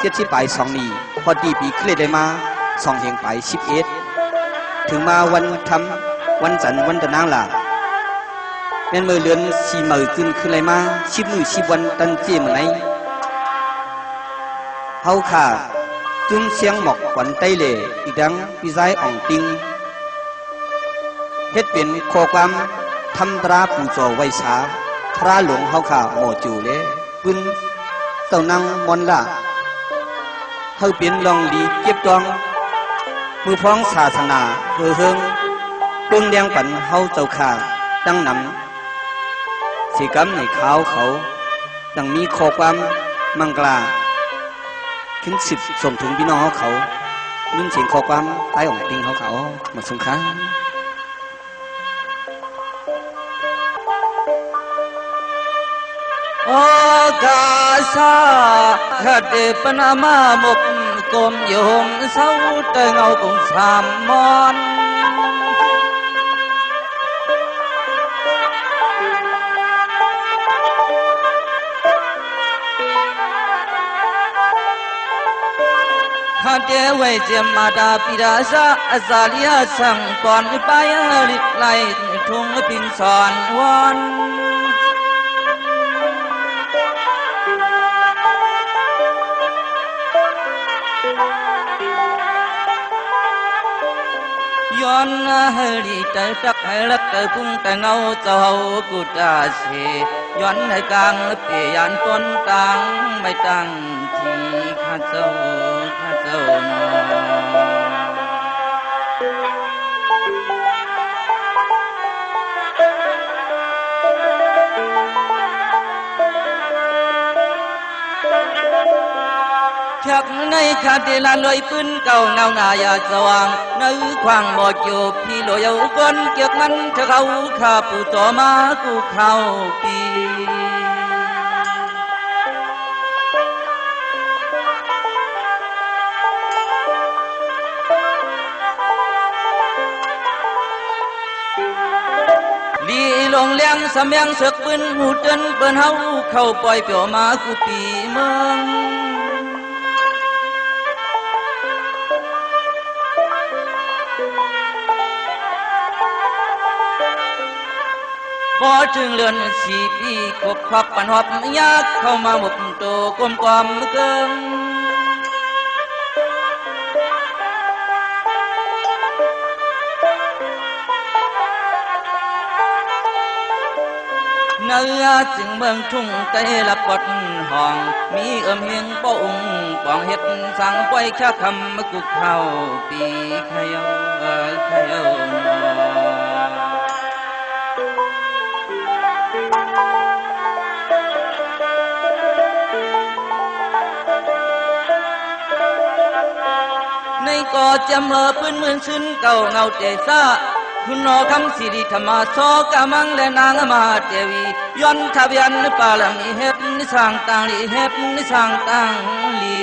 70 ปลาย2นี้พอดีปีเคลื่อนได้มา2แห่งปลาย11ถึงมาวันทำวันจันทร์วันตะนางหลาแม่นมือเลือนสีมือขึ้นเลยมา10 มื้อ10 วันตันเจียมื้อไหนเฮาค่ะจุ้มเสียงหมอกวันใต้เหล่อีดังพี่ชายอ่องติงเฮ็ดเป็นข้อความทำตราปูจอไว้สาพระหลวงเฮาค่ะหมอจูเลปึ้นเต้านังมอนละเฮาเป็นลองดีเก็บตองมือพ้องศาสนาเฮือเฮิงเปิ้งแดงปันเฮาเจ้าค่ะตั้งนำสีกำในขาวเขาดังมีข้อความมังกลาถึง10ส่งถึงพี่น้องเขายินเสียงข้อความใต้ของติงเขาหมดสงครามโอกาสาหัดปนามาหมกกลมโยงเศร้าเตงเอาคงสามมอนหัดไว้เจมาดาปิดาซาอาซาลิอาสังก่อนไปลิดไลทุ่งปินสอนวันย้อนหลีใจตักให้รักแต่พุ่งแต่เงาเจ้ากุดาเสย้อนให้กลางเปียนต้นตังไม่ตั้งที่ข้าเจ้าหนอชักในขาดลานลอยปืนเก่าเงาหน้ายาสว่างนึกควางบ่จูบพี่ลอยเอาก้นเกี่ยวมันเธอเขาข้าผู้ต่อมากูเข้าปีลีลงเลี้ยงสำยังเสกปืนหูเดินเปิ้นเฮาเข้าปล่อยเปียวมากูปีเมืองพอถึงเรือน4 ปีกบควักปันหอบยากเข้ามาหมกโตกลมความเกินเนื้อจึงเมืองทุ่งใจละปดห้องมีเอิมเฮียงป้องปองเฮ็ดสั่งปล่อยแค่คำกุกเข้าปีขยาในก่อจำเมื่อพื้นเมืองชื้นเก่าเงาเจซาคุณนอคำสิริธรรมโสกามังและนางมาเทวีย้อนทะเบียนปาลมีเฮ็ดนิสังตังลีเฮ็ดนิสังตังลี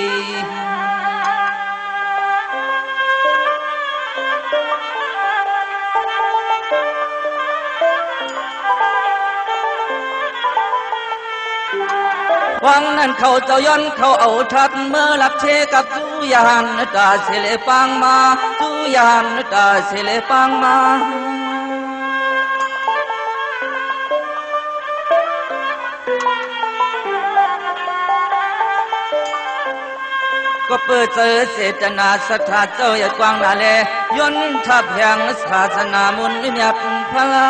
วังนั้นเขาเจ้าย้อนเขาเอาทัดเมื่อหลับเชกับสุยานตาเสเลปังมาสุยานตาเสเลปังมาก็เปิดเจอเจตนาศรัทธาเจ้าอย่ากวางนาเลย้อนทับแห่งศาสนามุนเนียบพลา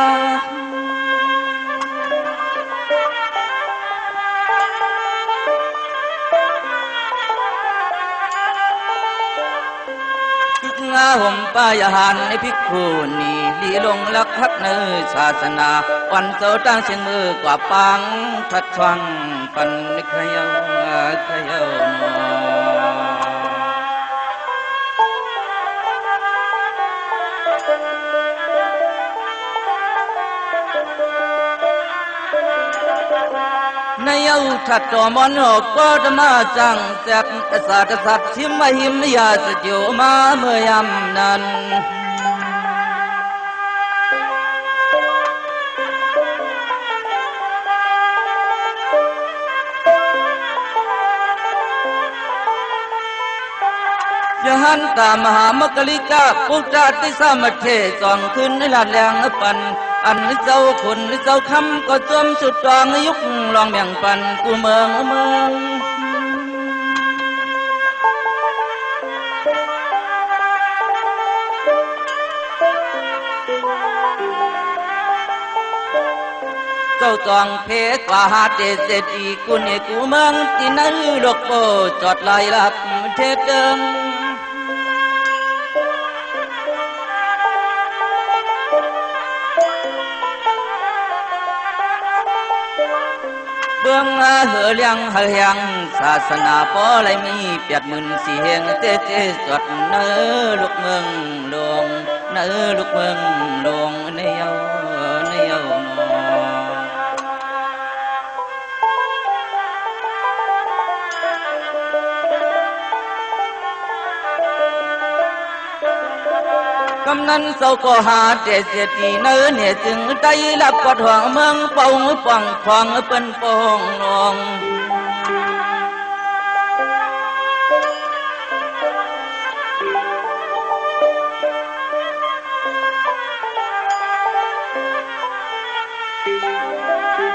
ห่มป้ายหานในภิกขุนีลีลงลักพักเนื้อศาสนาวันเสาร์ตั้งเสียงมือกว่าปังทัดทวังปันขยานในเอาทัดจอมอนอกก็จะมาจังแจกศาสตร์ศักดิ์ชิมมาหิมยาสจิวมาเมื่อยำนั้น ยหันตามหามกลิกาปุตตติสามเทจองขึ้นในลาดแรงปันอันเจ้าคนเจ้าคำก็จมสุดจองยุคลองแบ่งปันกูเมืองเจ้าจองเพกว่าหาเดเสตีกูเนี่ยกูเมืองที่นั่นลูกโบจอดลายลับเทเดิมเบื้องเหอเลี้ยงเหยงศาสนาปอไรมีเปียดมื่นสีเฮงเตเจจอดเนื้อลูกเมืองหลวงเนื้อลูกเมืองหลวงเนียวกำนันเจ้าก็หาเจเจตีเนื้อเนี่ยจึงได้รับกอดห่วงเมืองเป่าปังควางเป็นปองนอง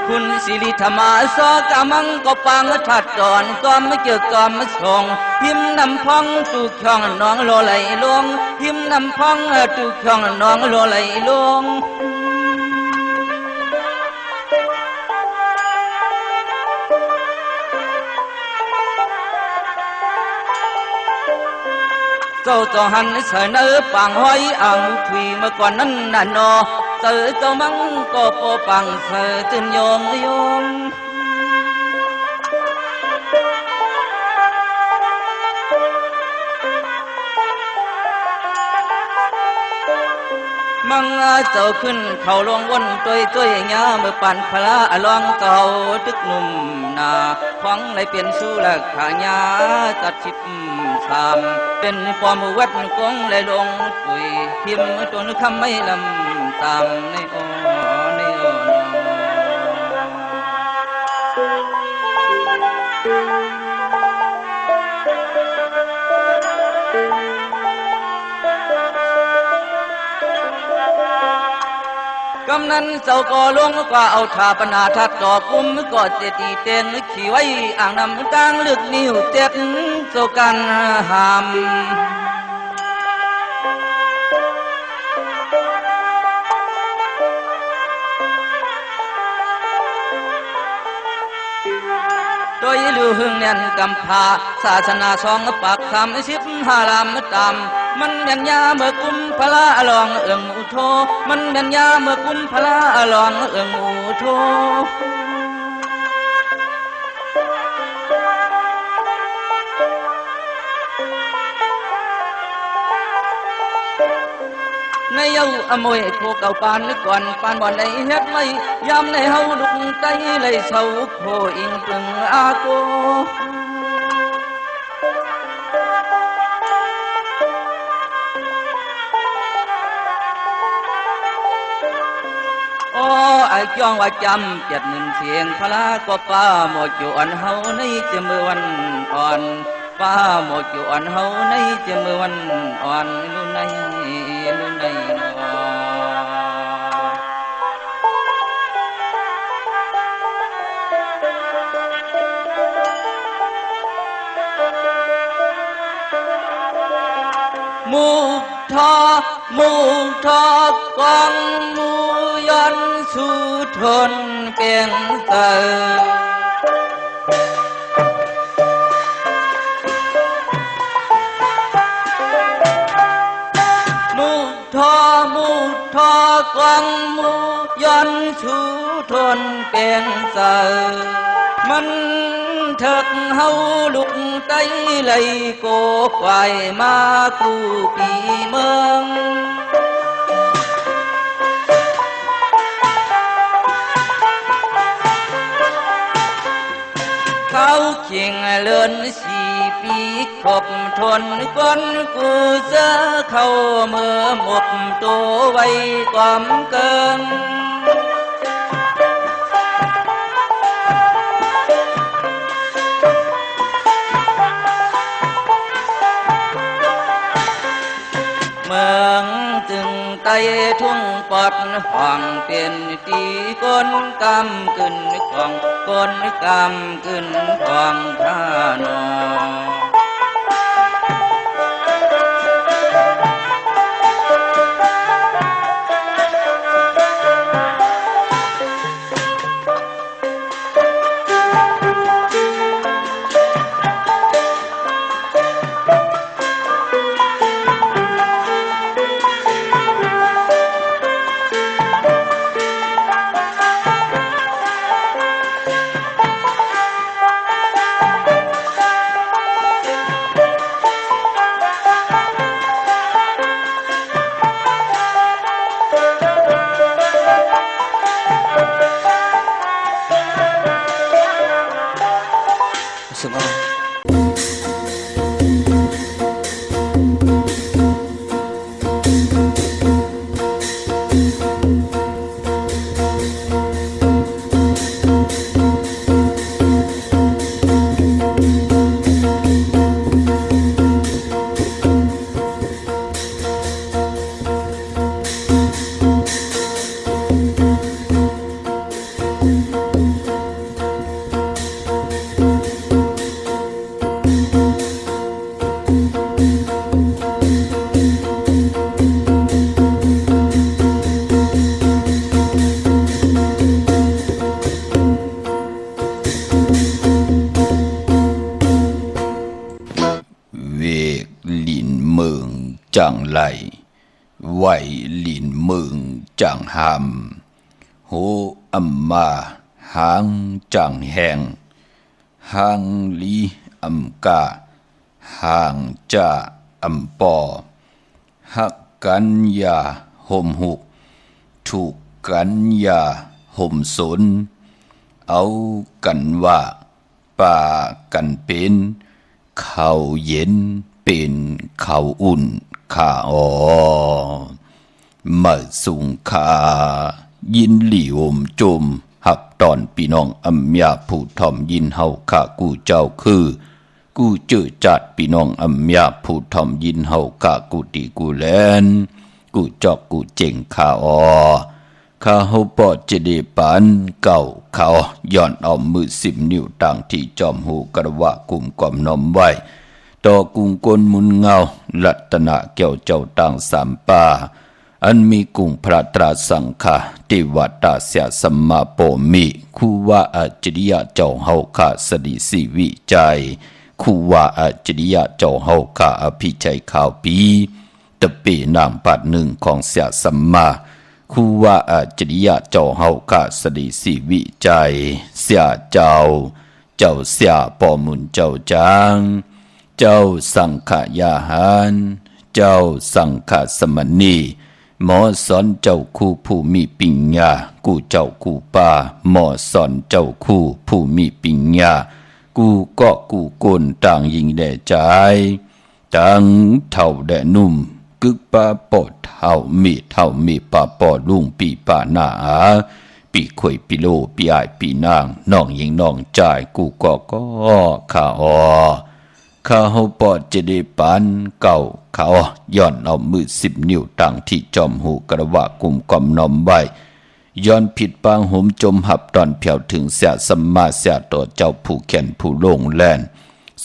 คุณสิริธรรมาสอกามังก็ปังถัดจอนก็ไม่เกี่ยวกับมาส่งพิมนำพองตุกช่องน้องโลไหลลงพิมนำพองตุกช่องน้องโลไหลลงเจ้าจองหันเสนอปังห้อยอ่างถุยเมื่อก่อนนั้นน่ะนอเสือเจ้ามังก็ปอปังเสือตื่นโยมมังเจ้าขึ้นเขาลงวนตัวงาเมื่อปั่นพระลองเก่าตึกหนุ่มนาขวางในเปลี่ยนสู้ละขายาตัดชิบสามเป็นปอมวัดกงเลยลงปุยพิมตัวนึกคำไม่ลำตามในโอกำนันเจ้าก็ลงก็เอาชาปนาทัดดอกกุมก็เจดีเต็นขี่ไว้อ่างน้ำกลางลึกนิ้วเจ็ดเจ้ากันหามโดยลือหึงเนียนกำพาศาสนาสองปากคำ15 ลำตามมันเมียนยาเมื่อกุมพระอลองเอิงอุโทมันเมียนยาเมื่อกุมพระอลองเอิงอุโทในเย้าอมวยโคเก่าปานนึกก่อนปานบ่อนในเฮ็ดไม่ยามในเฮาลุกไตเลยเศร้าโคอิงตึงอาโกไอ้จ้องว่าจำเจ็ดหมื่นเสียงพระก็ป้าหมดอยู่อันเฮาในจะมือวันอ่อนป้าหมดอยู่อันเฮาในจะมือวันอ่อนลุ่นในมูทอกองมูย้อนสู่ทนเปียงเตอมูทอกองมูย้อนสู่ทนเปียงเตอมันเถิกเฮาลุกไตเลยโกควายมากูปีเมืองเขาเคียงเลื่อน4 ปีครบทนก้นกูเจอเข้าเมื่อหมดตัวไว้ความเกิน มืองจึงไตทุ่งปอดห่องเปลี่ยนตีก้นกำขึ้นของก้นกำขึ้นของท่านอสมองเวกลินเมืองจังไหลไหวลินเมืองจังหำโหอัมมาหางจังแหงหางลีอัมกาหางจ่าอัมปอหักกันยาห่มหุกถูกกันยาห่มสนเอากันว่าป่ากันเป็นข้าวเย็นเป็นข้าวอุ่นข้าอ๋อมาสุงคายินหลี่อมจมหับตอนพี่น้องอัมยาผู้ทอมยินเฮาข้ากูเจ้าคือกูเจอจัดพี่น้องอัมยาผู้ทอมยินเฮาข้ากูตีกูแลนกูจอกกูเจ๋งข้าอ๋อข้าเฮาปอดจะได้ปานเก่าเขาย้อนเอามือ10 นิ้วต่างที่จอมหูกระวะกุมกอมน้อมไว้ต่อกุงกลมุนเงารัตนะแก้วเจ้าต่างสามป่าอันมีกุงพระตราสังฆาติวัตตาเสียสัมมาโปมิคูว่าอัจฉริยะเจ้าเฮาข้าสดิสิวิจัยคูว่าอัจฉริยะเจ้าเฮาข้าอภิชัยข่าวปีตะเปนางปัดหนึ่งของเสียสัมมาคูว่าอัจฉริยะเจ้าเฮาข้าสดิสิวิจัยเสียเจ้าเสียปอมุนเจ้าจางเจ้าสังฆยาหารเจ้าสังฆสมณีหมอสอนเจ้าคู่ผู้มีปัญญากูเจ้ากูป่าหมอสอนเจ้าคู่ผู้มีปัญญากูก็กูกนต่างยิงแด่ใจต่างเท่าแด่นุ่มกึกปาปอดเท่ามีปาปอลุงปีป่าหน้าปีข่อยปีโลปีอายปีนางน้องยิงน้องจ่ายกูก็ข้าอ๋อข้าเฮาปอดจะได้ปานเก่าเขาย้อนเอามือ10 นิ้วตั้งที่จอมหูกระวะกุมกอมน้อมไว้ย้อนผิดปางหุมจมหับตอนเพียวถึงเสียสัมมาเสียต่อเจ้าผู้แขนผู้ลงแลน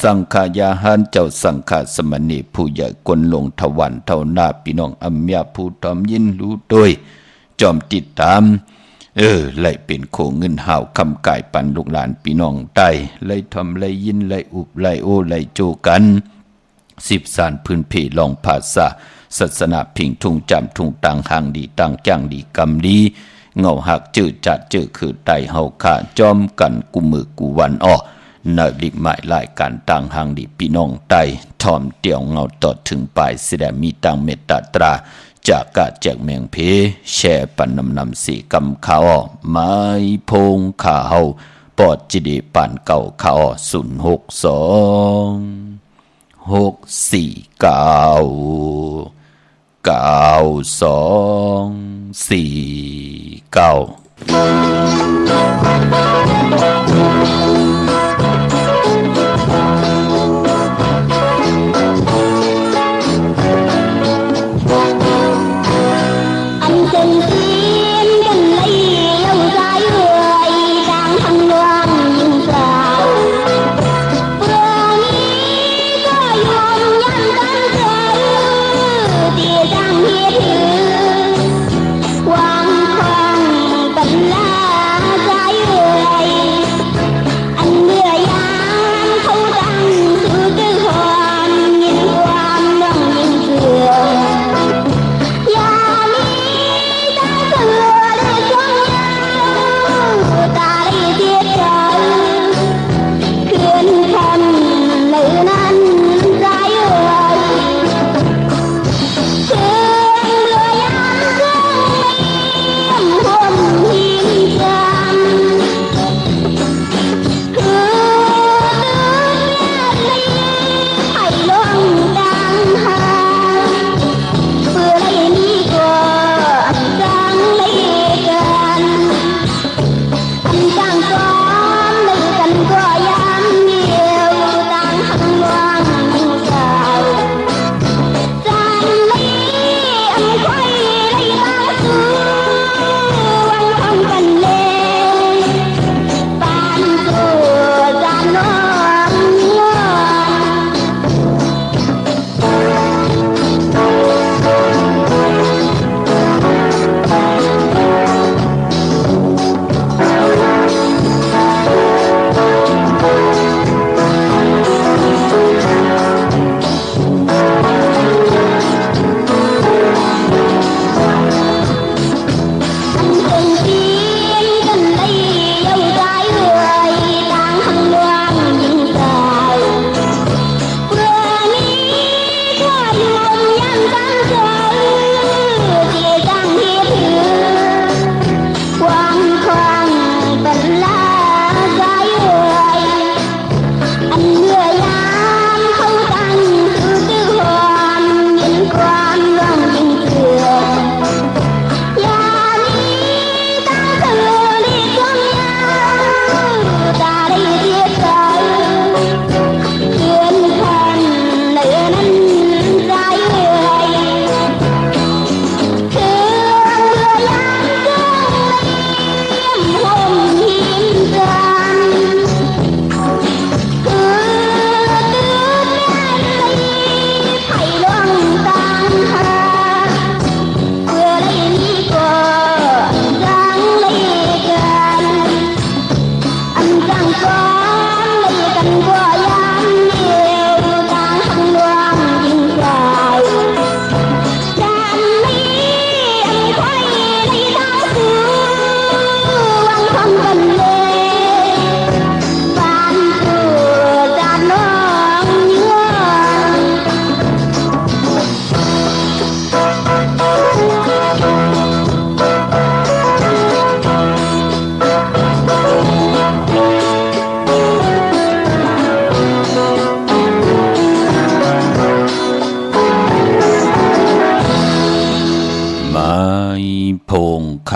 สังฆายาหารเจ้าสังฆสมณีผู้ใหญ่กลลงทวันเท่าหน้าพี่น้องอัมยาผู้ทอมยินรู้โดยจอมติดตามไล่เป็นโคเงินห่าวคำกายปันลูกหลานพี่น้องใต้ไล่ทอมไล่ยินไล่อุบไล่โอไล่โจกัน10 สารพื้นเพลองภาษาศาสนาพิงทุ่งจำทุ่งต่างหางดีต่างจ้างดีกำดีเงาหักจืดจัดจืดคือไตเฮาขาจอมกันกูมือกูวันอ้อนาลิกหมายรายการต่างหางดีพี่น้องไตทอมเตียวเงาต่อถึงปลายแสดงมีตังเมตตาตราจากกะแจกแมงเพแช่ปันนำสีกำขาวไม้พงขาเฮาปอดจิดีปันเก่าขาว0649249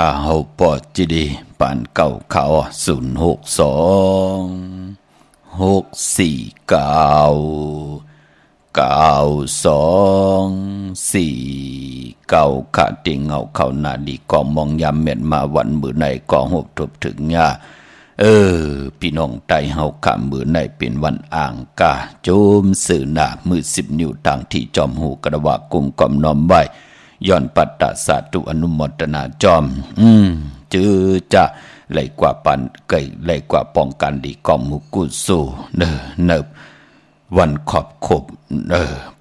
ข้าเฮาปอจิดีปานเก่าเขา062 ขะติงเงาเขานาดีกองมองยามเม็ดมาวันมือในกองหบทบถึงญาพี่น้องไตเฮาขะมือในเป็นวันอ่างกาโจมสื่อหน้ามือ10 นิ้วต่างที่จอมหูกระวะกุมกอมน้อมไว้ย้อนปัตตสาธุอนุโมทนาจอมจือจะไหลกว่าปันไกไหลกว่าป้องกันดีกองมุกุสูเนบวันขอบขบ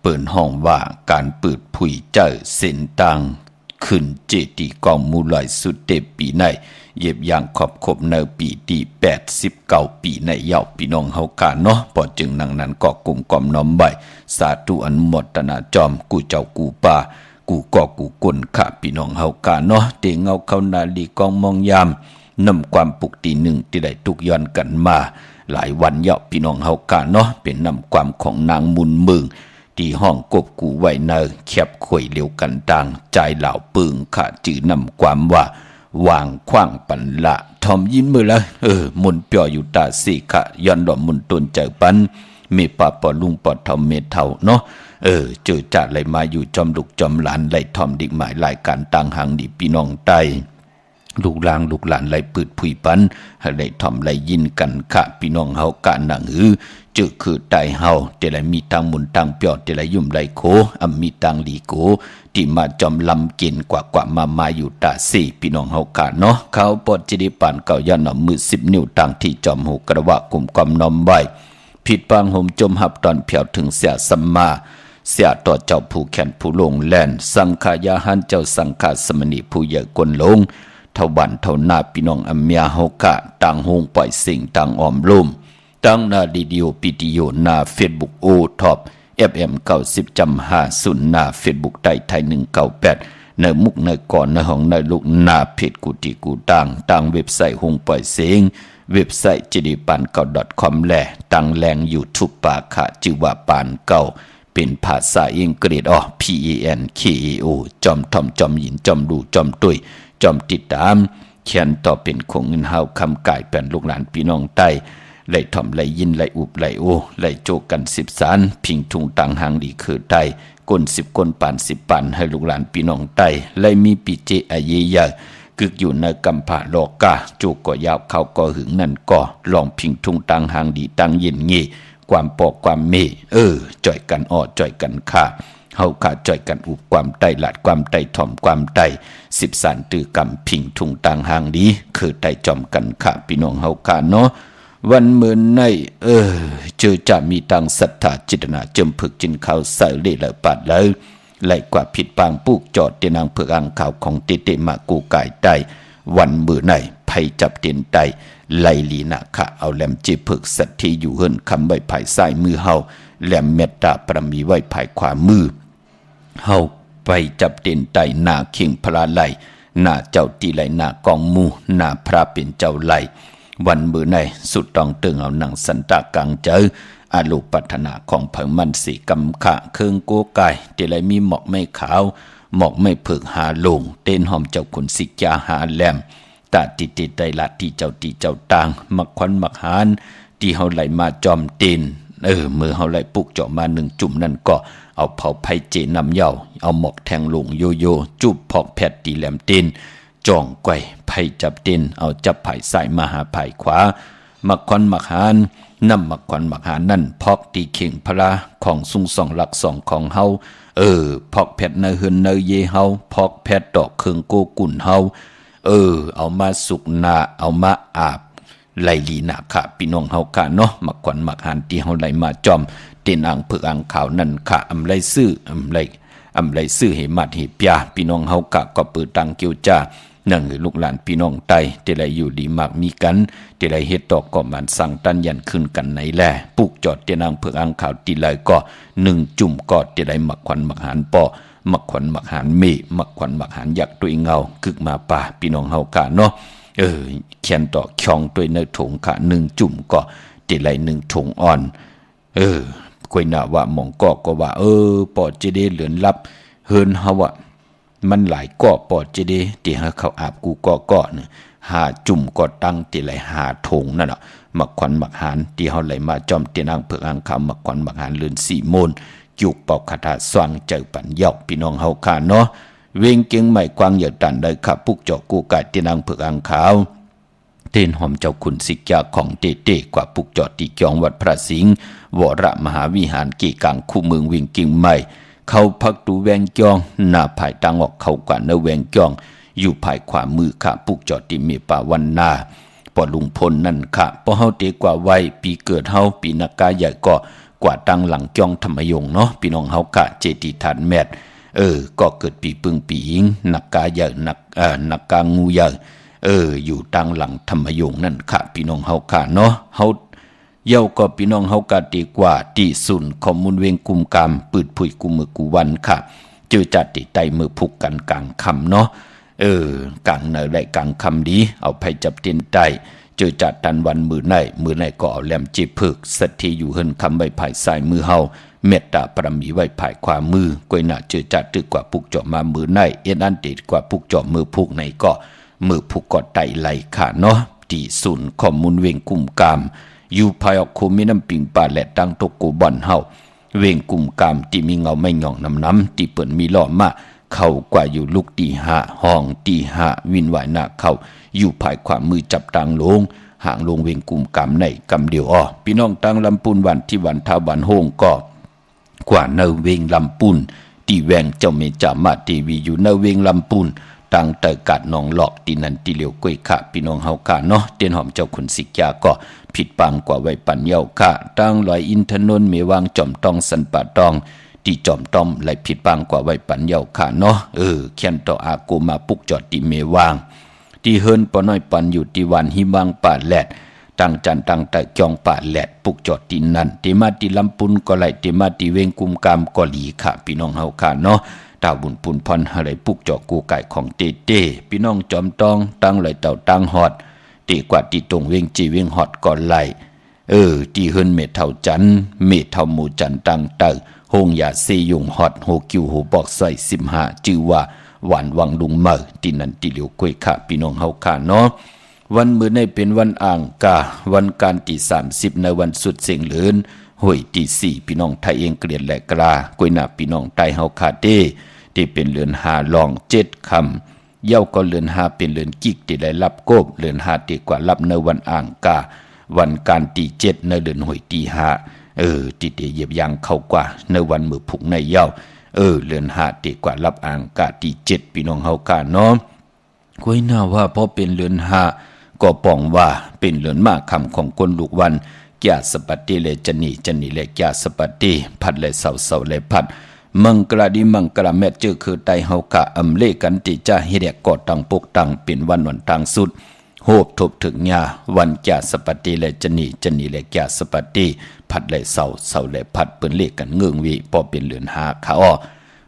เปิดห้องว่าการเปิดผุยเจอเส้นตังขึ้นเจดีกองมูลอยสุดเตปีในเย็บอย่างขอบขบในปีที่89 ปีในเยาพี่น้องเฮากาเนาะพอจึงนั้นก็กลุ่มกอมน้อมใบสาธุอนุโมทนาจอมกูเจ้ากูป่ากูก็กูกุนข้าพี่น้องเฮากาเนาะเตงเงาเข้านาลีกองมองยามนำความปุกตีหนึ่งที่ได้ทุกย้อนกันมาหลายวันเยาะพี่น้องเฮากาเนาะเป็นนำความของนางมุนมึงที่ห้องกบกูไว้เนอแคบข่วยเลียวกันดังใจเหล่าปึงข้าจือนำความว่าวางขว้างปันละทอมยิ้มมือละมุนเปียวอยู่ตาสีขะย้อนดอกมุนตนเจอปันเมปาปอลุงปอทอมเมเท่าเนาะเจอจ่าไหลมาอยู่จอมลูกจอมหลานไหลทอมดิกหมายหลายการต่างหางดีพี่น้องไตลูกหลานไหลปืดผุยปันให้ไหลทอมไหลยินกันค่ะพี่น้องเฮากะหนังเจอคือไตเฮาแต่ไหลมีทางมุนทางเปียวแต่ไหลยุ่มไหลโคมีทางลีโกที่มาจอมลำกินกว่ามาอยู่ตาสี่พี่น้องเฮากะเนาะเขาปอดจิดิปานเก่ายันเอามือ10 นิ้วต่างที่จอมหูกระวะกลุ่มกอมน้อมไว้ผิดปางห่มจมหับตอนเพียวถึงเสียสัมมาเสียต่อเจ้าผู้แขนผู้ลงแล่นสังขายาหันเจ้าสังฆาสมณีผู้เยอะกนลงเท่าวันเท่าหน้าพี่น้องอัมยาเฮากะต่างหงปล่อยสิ่งต่างออมลุ่มตั้งนาดีดิโอปิติโยนาเฟซบุ๊กโอท็อปFM 90.50นาเฟซบุ๊กไทย198ในมุกในก่อนในห้องในลูกนาเพจกุฏิกูต่างเว็บไซต์หงปล่อยเสียงเว็บไซต์jidipankau.com และตั้งแรง YouTube ปาคะชื่อว่าปานเก่าเป็นภาษาอังกฤษPANKAO จอมทอมจอมหยินจอมดูจอมตุยจอมติดตามเขียนต่อเป็นคงเงินเฮาคำกายเป็นลูกหลานพี่น้องใต้ไหลทอมไหลยินไหลอุบไหลโอไหลโจกัน10 สารพิงทุงต่างหางดีคือใต้ก้น10 ก้นปาน10 ปานให้ลูกหลานพี่น้องใต้ไหลมีปิเจอาเยยากึกอยู่ในกำผาโลกาจูก็ยาวเขาก็หึงนั่นก็ลองพิงทุงต่างหางดีต่างเย็นงี้ความปอกความเมจ่อยกันอ้อจ่อยกันฆ่าเฮาขาจ่อยกันอุบความไตหลาดความไตถ่อมความไต10 สารตือกำพิงทุงต่างหางดีคือไตจอมกันฆ่าพี่น้องเฮาขาเนาะวันเหมือนในเจอจะมีตังศรัทธาจิตนาจมผึกจินเขาใส่เล่ละปัดแล้วไหลกว่าผิดปางปูกจอดเตนางเผือกอ่างข่าวของเตมากูกายไตวันมือในไผจับเตียนไตไลลีนาคะเอาแหลมจีผึกสัตที่อยู่เฮิรนคำใบภายซ้ายมือเฮาแหลมเมตตาประมีไว้ภายขวามือเฮาไปจับเตียนไตหน้าเข่งพระไหลหน้าเจ้าตีไหลหน้ากองมูหน้าพระเป็นเจ้าไหลวันมือในสุดต้องเติงเอาหนังสันตากลางเจออาลูปัฒนาของเผิงมันสีกำขะเครื่องโกกายเตลัยมีหมอกไม่ขาวหมอกไม่เผือกหาลงเต้นหอมเจ้าขุนสิกยาหาแหลมตาติดไดละที่เจ้าตีเจ้าต่างมักควันมักหานที่เฮาไหลมาจอมเต้นมือเฮาไหลปุกเจาะมา1 จุ่มนั่นก็เอาเผาไผ่เจนำเหย้าเอาหมอกแทงลงโยโย่จุบพอกแผดตีแหลมเต้นจ่องไกวไผ่จับเต้นเอาจับไผ่ซ้ายมาหาไผ่ขวามักควันมักหานนำมักควันมักหานั่นพอกตีเข่งพระของสุง2 หลัก 2ของเฮาพอกแผดเนเฮือนเนเยเฮาพอกแผดดอกเครื่องโกกุ่นเฮาเอามาสุกนาเอามาอาบไหลลีนาค่ะพี่น้องเฮากะเนาะมักควันมักหานที่เฮาไหลมาจอมเต้นอ่างเผือกอ่างขาวนั่นค่ะอำไลซื่ออำไลซื่อให้มัดให้ปยาพี่น้องเฮากะก็เปิดตังเกียวจ้านั่งลูกหลานพี่น้องไตเตไลอยู่ดีมากมีกันเตไลเฮ็ดตอกก็มันสั่งตันยันขึ้นกันไหนแลปุกจอดเตนางเผือกอ่างขาวตีไลก็1 จุ่มก็เตไลมักควันมักหานปอมักควันมักหานเมมักควันมักหานยักตัวเงากึกมาป่าพี่น้องเฮากะเนาะเขียนต่อคองตัวในถุงค่ะ1 จุ่มก็เตไล1 ถุงอ่อนกวยหน้าว่าหมองก็ว่าปอจะได้เหลือนลับเฮินเฮาว่า มันหลายก่อปอดจะได้ที่หาเขาอาบกูก่อเนี่ยหาจุ่มก่อตั้งที่ไหลหาถงนั่นน่ะมักขวัญมักหานที่เฮาไหลมาจอมเตียนางเผือกอ่างคำมักขวัญมักหานเลือน4 โมนจุกเป่าคาถาสว่างเจอปันยอกพี่น้องเฮาค่ะเนาะเวงเกียงใหม่กวางเหยียดตันได้ขับปุกเจาะกูกายเตียนางเผือกอ่างขาวเต้นหอมเจ้าคุณสิกยาของเต้กว่าปุกเจาะตีกยองวัดพระสิงห์วรมหาวิหารกีกังคู่เมืองเวงเกียงใหม่เขาพักดูแวงจองหน้าภายตังออกเขากว่าเนแวงจองอยู่ภายขวามือค่ะปุกจอดติเมป่าวันนาปอลุงพลนั่นค่ะพอเฮาเตกว่าไว้ปีเกิดเฮาปีนักกาใหญ่ก็กว่าตังหลังจองธรรมยงเนาะพี่น้องเฮากะเจติฐานแมดก็เกิดปีปึงปีหิงนักกาใหญ่นักกางูใหญ่อยู่ตังหลังธรรมยงนั่นค่ะพี่น้องเฮาค่ะเนาะเฮาเย้าก็พี่น้องเฮากะดีกว่าที่ศูนย์ข้อมูลเวงกุมกามปืดผุยกุมมือกูวันค่ะเจอจัดติไตมือผูกกันกลางคำเนาะกลางเนยได้กลางคำดีเอาไปจับเตียนไตเจอจัดตันวันมือในก็เอาแหลมจีผึกสัตทีอยู่เฮินคำใบภายซ้ายมือเฮาเมตตาปรมีไว้ภายขวามือกวยหน้าเจอจัดตึกกว่าผูกเจาะมามือในเอ็นอันติดกว่าผูกเจาะมือผูกในก็มือผูกกอดไตไหลค่ะเนาะที่ศูนย์ข้อมูลเวงกุมกามอยู่ภายออกโคมีน้ำปิงป่าและตั้งตกกูบ่อนเฮาเวงกุมกามที่มีเงาไม่หย่องน้ำที่เปิ่นมีล้อมาเข้ากว่าอยู่ลูกตีหาห้องตีหาวินไหวหน้าเข้าอยู่ภายขวามือจับตังลงห่างลงเวงกุมกามในกำเดียวพี่น้องตังลำปูนวันที่วันท้าวันโฮงก็กว่าเนเวงลำปูนที่แวงเจ้าเมจ่ามาทีวีอยู่เนเวงลำปูนตังเตอกัดนองหลอกตีนันตีเหลียวกวยค่ะพี่น้องเฮาค่ะเนาะเตียนหอมเจ้าขุนสิกยาก็ผิดปังกว่าไว้ปันเยาค่ะตังลอยอินทนนท์เมวางจอมตองสันป่าตองที่จอมต้อมไหลผิดปังกว่าไว้ปันเยาค่ะเนาะเขียนต่ออากูมาปุกจอดที่เมวางที่เฮินปอน้อยปันอยู่ที่วันหิมังป่าแหลดตั้งจันตั้งแต่จองป่าแหลดปุกจอดที่นั่นที่มาที่ลำปุนก็ไหลที่มาที่เวงกุมกามก็หลีค่ะพี่น้องเฮาค่ะเนาะดาวบุญปุนพรอะไรปุกเจาะกูไก่ของเต้พี่น้องจอมตองตั้งไหลเต่าตั้งฮอดตีกว่าตีตรงเวงจีเวงฮอดก่อนไหลตีเฮินเมเท่าจันเมเท่าหมูจันตั้งเตอโฮงยาเซยงฮอดโฮกิวโฮบอกใส่15ชื่อว่าหวานวังลุงเมอตีนันตีเหลียวกวยค่ะพี่น้องเฮาค่ะเนาะวันมื้อในเป็นวันอ่างกาวันการที่30ในวันสุดเสียงเหลือนห้วยที่4พี่น้องไทยเองเกลียดและกลากวยหน้าพี่น้องไตเฮาค่ะที่เป็นเรือน5ลอง7คำเย้าก็เรือน5เป็นเรือนกิกที่ได้รับโกบเรือน5ที่กว่ารับในวันอ่างกาวันการที่7ในเดือนห้วยที่5ที่เหยียบยางเข้ากว่าในวันมือผุกในเย้าเรือน5ที่กว่ารับอ่างกาที่7พี่น้องเฮาค่ะเนาะกวยหน้าว่าพอเป็นเรือน5ก็ป้องว่าเป็นเรือนมากคำของคนลูกวันแก่สปัตติเลจันนีเลแก่สปัตติพัดและเสาและพัดมังกราดิมังกราแม่เจอคือไตเฮากะอำเลกันติจ้าเฮ็ดกอดตังปกตังเป็นวันตังสุดโหบทบถึงญาวันแก่สปัตติและจันนีและแก่สปัตติพัดและเสาและพัดเปิ้นเลกันเงืองวิพอเป็นเรือน5ค่ะ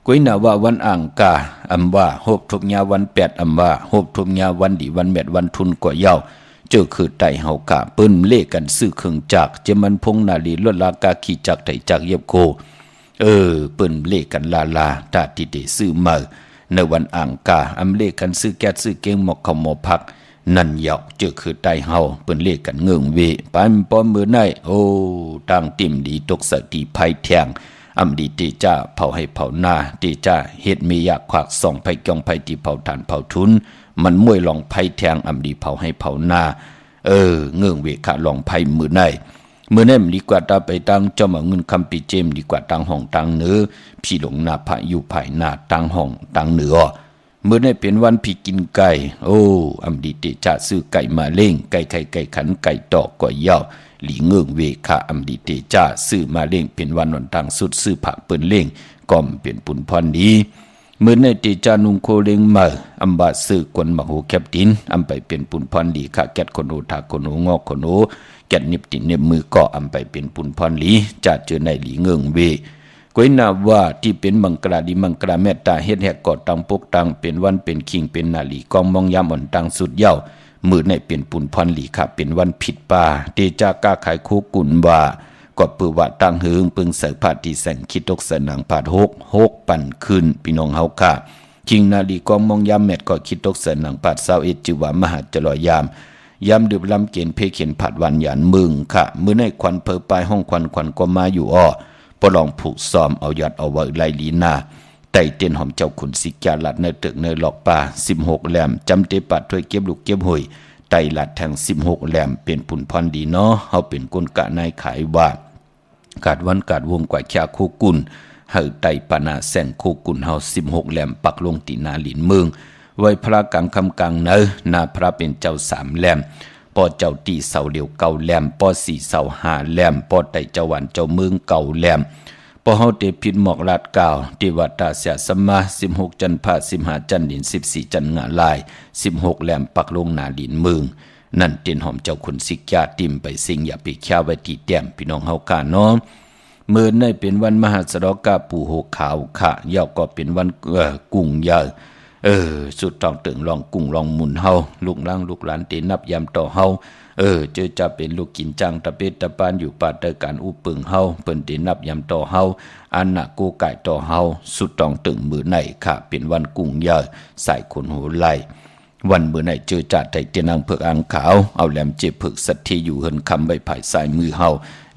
กวยหน้าว่าวันอ่างกาอำว่าโหบทบญาวัน8อำว่าโหบทบญาวันดีวันแมดวันทุนกว่าเย้าเจอคือไตเฮากะเปิ้นเลกันซื้อเครื่องจักรเจมันพงนาลีลวดลากาขี่จักรไถจักรเย็บโคเปิ้นเลกันลาตาติเดซื้อมาในวันอ่างกาอำเลกันซื้อแก๊สซื้อเก่งหมอกเขาหมอพักนั่นเหยาเจอคือไตเฮาเปิ้นเลกันเงืองเวปันป้อมมือในตั้งติ่มดีตกสติภัยแทงอำดีติจ้าเผาให้เผาหน้าติจ้าเฮ็ดมีอยากขวากส่องไผกองไผที่เผาทานเผาทุนมันมวยลองไผแทงอำดีเผาให้เผาหน้าเงืองเวขาลองไผมือในเมื่อนั้นดีกว่าตาไปตั้งเจ้ามาเงินคำปีเจมดีกว่าตั้งห้องตั้งเนื้อพี่หลงหน้าพระอยู่ภายหน้าตั้งห้องตั้งเนื้อเมื่อนั้นเป็นวันพี่กินไก่อำดีเตจ่าซื้อไก่มาเล่งไก่ไข่ไก่ขันไก่ตอกก่อยเย้าหลีเงืองเวขาอำดีเตจ่าซื้อมาเล่งเป็นวันตั้งสุดซื้อผักเปิ้นเล่งก่อมเป็นปุ่นพรดีเมื่อในเตจานุงโคเล็งมาอำบาซื้อกวนมาโหแคปตินอำไปเป็นปุ่นพรดีค่ะแกดคนโอทาคนโองอกคนโอแกดนิบตินเนบมือก็อำไปเป็นปุ่นพรหลีจัดเจอในหลีเงืองเวกวยนาว่าที่เป็นมังกราดิมังกราเมตตาเฮ็ดแหกกอดตังปกตังเป็นวันเป็นคิงเป็นนาลีกองมองยามอ่อนตังสุดเย้ามือในเป็นปุ่นพรหลีค่ะเป็นวันผิดป่าเตจากาขายโคกุนว่าก็ปือว่าตั้งหึงปึงเสพาที่แสงคิดตกสนังผาด6ปันขึ้นพี่น้องเฮาค่ะ คิงนาลีกองมองยามแมดก็คิดตกเสนหนังปัดเศร้าเอ็ดจือว่ามหาจลอยามดื่มลำเกียนเพเขียนผัดวันหยานมึงค่ะมื้อในควันเพอปลายห้องควันก็มาอยู่อ้อปลองผูกซ้อมเอายัดเอาไว้ไล่ลีนาไต่เตียนหอมเจ้าขุนสิกาลัดเนตึกเนหลอกป่า16แหลมจำเตปัดถ้วยเก็บลูกเก็บหุยไต่ลัดแทง16แหลมเป็นผุนพรดีเนาะเฮาเป็นกลกะนายขายว่ากาดวันกาดวงกว่าแค่คู่กุลเฮาไต่ปานาแสงคู่กุลเฮา16แหลมปักลงตีนาหลินเมืองไว้พระกังคำกังเนอนาพระเป็นเจ้า3แหลมปอเจ้าตีเสาเดียวเก่าแหลมปอ4เสา5แหลมปอไต่เจ้าวันเจ้าเมืองเก่าแหลมพอเฮาเตพิดหมอกลาดกาวที่วัดตาเสียสมา16จันพา15จันดิน14จันงะลาย16แหลมปักลงนาดินเมืองนั่นเตียนหอมเจ้าคุณสิกยาติมไปสิ่งอย่าไปแค่ไว้ที่แต้มพี่น้องเฮากาเนาะมื้อในเป็นวันมหาสรกาปู่โหขาวค่ะยาวก็เป็นวันกุ้งยาสุดต้องตึงลองกุ้งลองหมุนเฮาลูกหลานลูกหลานเตนับยามต่อเฮาเจอจะเป็นลูกกินจังตะเป็ดตะปานอยู่ป่าเตอการอุปึงเฮาเปิ้นตินับยำต่อเฮาอันน่ะกูไก่ต่อเฮาสุดต้องตึงมือไหนค่ะเป็นวันกุ้งยาใส่คนหูไหลวันมือไหนเจอจัดไทเตนังเผือกอ่างขาวเอาแหลมเจ็บเผือกสัตที่อยู่เฮินคำไว้ภายซ้ายมือเฮา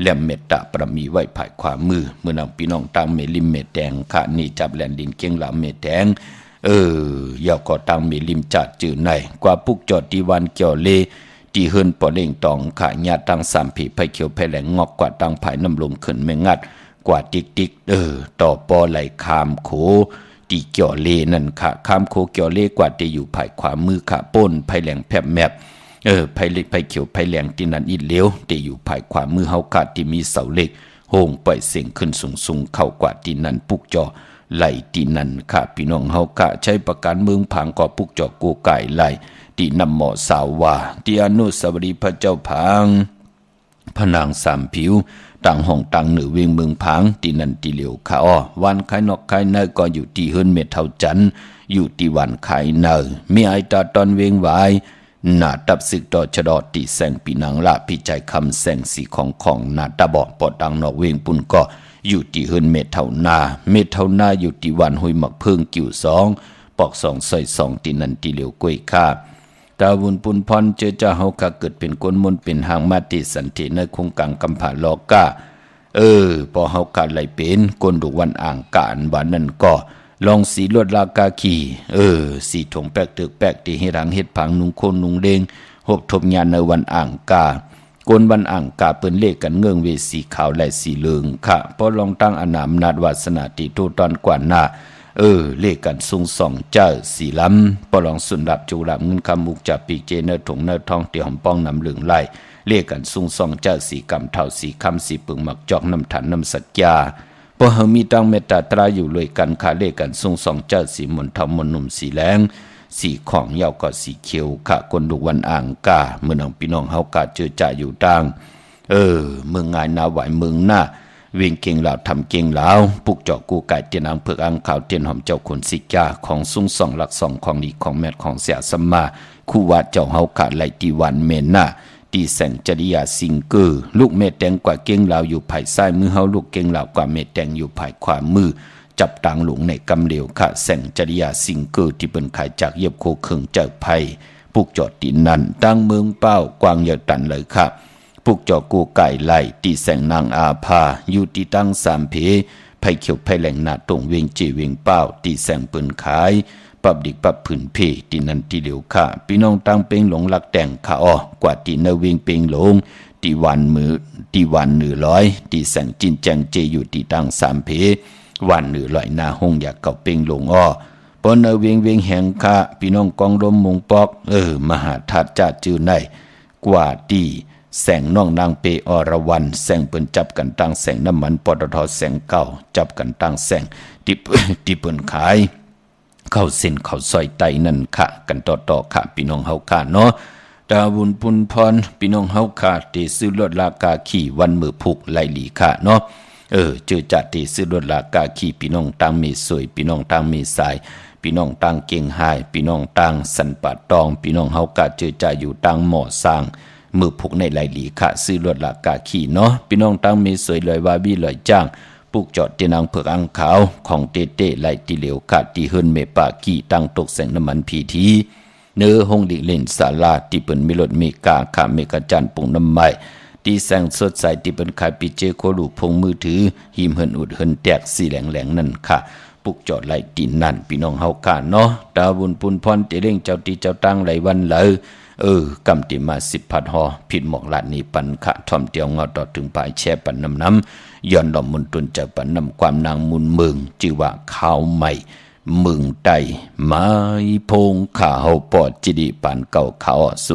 แหลมเมตตาประมีไว้ภายขวามือเมื่อนางพี่น้องตางเมลิมเมแดงค่ะนี่จับแหลนดินเกียงหลามเมแดงยาวก็ตังมีลิมจัดจื่อในกว่าปุกจอดที่วันเกี่ยวเลตีเฮินปอเล่งตองขาญาตัง3ผีไผเขียวไผแหลงงอกกว่าตังภายน้ำลมขึ้นแม่งัดกว่าติ๊กต่อปอไหลคามโขตีเกี่ยวเลนั่นค่ะคามโขเกี่ยวเลกว่าที่อยู่ภายขวามือค่ะป้นไผแหลงแผบแมบไผเล็กไผเขียวไผแหลงที่นั่นอีเหลวที่อยู่ภายขวามือเฮาค่ะที่มีเสาเหล็กโหงปล่อยเสียงขึ้นสูงเข้ากว่าที่นั่นปุกจอไหลตีนันค่ะพี่น้องเฮากะใช้ประการเมืองผางก่อปุกจอกกูไก่ไหลตีนำหมอสาวว่าตีอนุสาวรีย์พระเจ้าผางพนางสามผิวต่างห้องต่างเหนือเวียงเมืองผางตีนันตีเหลียวค่ะอ้อวันขายนอกขายในก็อยู่ที่เฮิรนเมเท่าจันอยู่ที่วันขายเนอมีไอตาตอนเวียงไว้หน้าตับศึกต่อชะดอตีแสงปีนังละพี่ใจคำแสงสีของหน้าตาบอกปอดังนอกเวียงปุ่นก็อยู่ที่เฮิรนเมเท่านาอยู่ที่วันห้วยหมักเพิ่งกิ่ว2ปอก2ซอย2ตีนันตีเหลียวกล้วยค่าตาวุนปุนพรเจอจะเฮากะเกิดเป็นก้นมนเป็นหางมาติสันติในคงกังกำผาลอกาพอเฮากะไหลเป็นก้นดุวันอ่างกานวันนั้นก็ลองสีลวดลากาขี่สีถงแปกตึกแปกที่เฮ็ดหางเฮ็ดผังนุงโคนนุงเลงหบทบญาณในวันอ่างกาก้นวันอ่างกาเปิ้นเลขกันเงื่องเวสีขาวและสีเหลืองค่ะพอลองตั้งอนามนาดวาสนาติโตตอนกว่าหน้าเลขกันสูง2เจ้าสีล้ำปลองสุนดับจูรับเงินคำมุกจับปีเจเนอถงเนอทองเตียหอมป้องนำเหลืองไล่เลขกันสูง2เจ้าสีกำเท่าสีคำสีปึงหมักจอกน้ำถันน้ำสัจญาพอเฮามีตั้งเมตตาตราอยู่เลยกันค่ะเลขกันสูง2เจ้าสีมนเทามนหนุ่มสีแรงสีของยาวก็สีเขียวค่ะคนดุวันอ่างกาเมื่อนางพี่น้องเฮากาเจอจ่าอยู่ดังเมืองงายนาไหวเมืองหน้าเวียงเก่งลาวทำเก่งลาวปุกจอกกูไก่เตียนอังเผือกอังขาวเตียนหอมเจ้าคนสิกาของสูง2หลัก2ของดีของแมทของเสียสมมาคู่ว่าเจ้าเฮาขาดไหลตีวันเมนหน้าตีแสงจริยาสิงเกอร์ลูกเมแตงกว่าเก่งลาวอยู่ภายซ้ายมือเฮาลูกเก่งลาวกว่าเมแตงอยู่ภายขวามือจับต่างหลงในกำเหลวค่ะแสงจริยาสิงเกอร์ที่เป็นขายจากเย็บโคเคิงเจ้าไผ่ปุกจอดตีนันตั้งเมืองเป้ากวางเยอะตันเลยค่ะปุกจอกูไก่ไหลตีแสงนางอาภาอยู่ตีตั้ง3เพไผ่เขียวไผ่แหลงหน้าตรงเวียงจีเวียงเป้าตีแสงปืนขายปับดิกปับผืนเพตีนันตีเหลียวค่ะพี่น้องตั้งเป้งหลงหลักแต่งค่ะอ้อกว่าตีเนเวียงเป้งหลงตีวันเหนือร้อยตีแสงจินแจงเจอยู่ตีตั้ง3เพวันเหนือลอยหน้าห้องอยากเก่าเป้งหลงอ้อปนเนเวียงแห่งค่ะพี่น้องกองลมมงปอกมหาทัดจัดจื่อในกว่าตีแสงน้องนางเปอรวันแสงเปิ้นจับกันตั้งแสงน้ำมันปตทแสงเก่าจับกันตั้งแสงที่เปิ้นขายเข้าเส้นเข้าซอยไตนั่นค่ะกันต่อค่ะพี่น้องเฮาค่ะเนาะดาวุนปุนพรพี่น้องเฮาค่ะที่ซื้อรถลากาขี่วันมือผูกไหลหลีค่ะเนาะเจอจัดที่ซื้อรถลากาขี่พี่น้องตั้งมีสวยพี่น้องตั้งมีสายพี่น้องตั้งเก่งหายพี่น้องตั้งสันปะตองพี่น้องเฮาค่ะเจอจ่าอยู่ตั้งหม้อสร้างมือผูกในไหลหลีค่ะซื้อรถลากาขี่เนาะพี่น้องตั้งมีสวยลอยวาบี้ลอยจ้างป ปุกจอดที่นางเผือกอังขาวของเต้ไหลติเหลวขาดที่เฮินเมปากี้ตั้งตกแสงน้ำมันพีทีเนื้อห้องดิเล่นศาลาที่เปิ้นมีรถเมกาขาเมกาจันปุ่งน้ำไม้ที่แสงสดใสที่เปิ้นขายปิเจโคลูพงมือถือหิมเฮินอุดเฮินแตกสีแหลงนั่นค่ะปุกจอดไหลตีนนั่นพี่น้องเฮาค่ะเนาะดาวบุญปุนพรเตเร่งเจ้าตีเจ้าตั้งไหลวันเลยกำติมา10พัดหอผิดหมอกลาดนี้ปันขะท่อมเตียวเงาต่อถึงปลายแช่ปันน้ำย้อนดอมมุนตุนจากปันน้ำความนางมุนเมืองชื่อว่าข้าวใหม่เมืองใดไม้พงข่าวปอดจิดีปานเก่าเขา0629249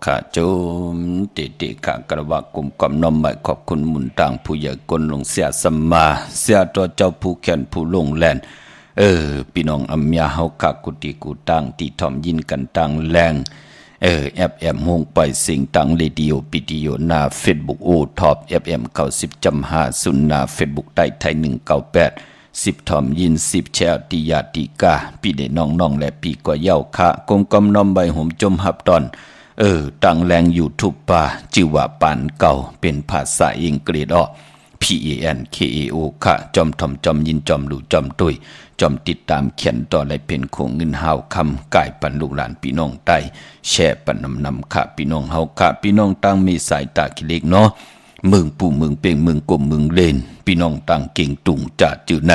ข้าโจมติข้ากระว่ากุมกำน้อมใหม่ขอบคุณหมุนต่างผู้ใหญ่กลลงเสียสมมาเสียตัวเจ้าผู้แขนผู้ลงแลนพี่น้องอัมยาเฮาคักกุติกูตั้งที่ถ่อมยินกันตั้งแรงFM ฮงไปสิงตังเรดิโอปิดิโอหน้า Facebook โอท็อป FM 90.50หน้า Facebook ใต้ไทย198 10ถ่อมยิน10แชร์ติยาติกาพี่ได้น้องๆและพี่กว่าเย้าค่ะกงกำน้อมใบห่มจมหับตอนตั้งแรง YouTube ป่าจิว่าปานเก่าเป็นภาษาอังกฤษPANKAO ค่ะจอมถ่อมจอมยินจอมหลู่จอมตุยจอมติดตามเขียนต่อและเป็นคงเงินหาวคำกายปันลูกหลานพี่น้องใต้แช่ปันนำค่ะพี่น้องเฮาค่ะพี่น้องตั้งมีสายตาคิเล็กเนาะ เมืองปู่เมืองเป่งเมืองกลมเมืองเลนพี่น้องต่างเก่งตุงจะจื่อไหน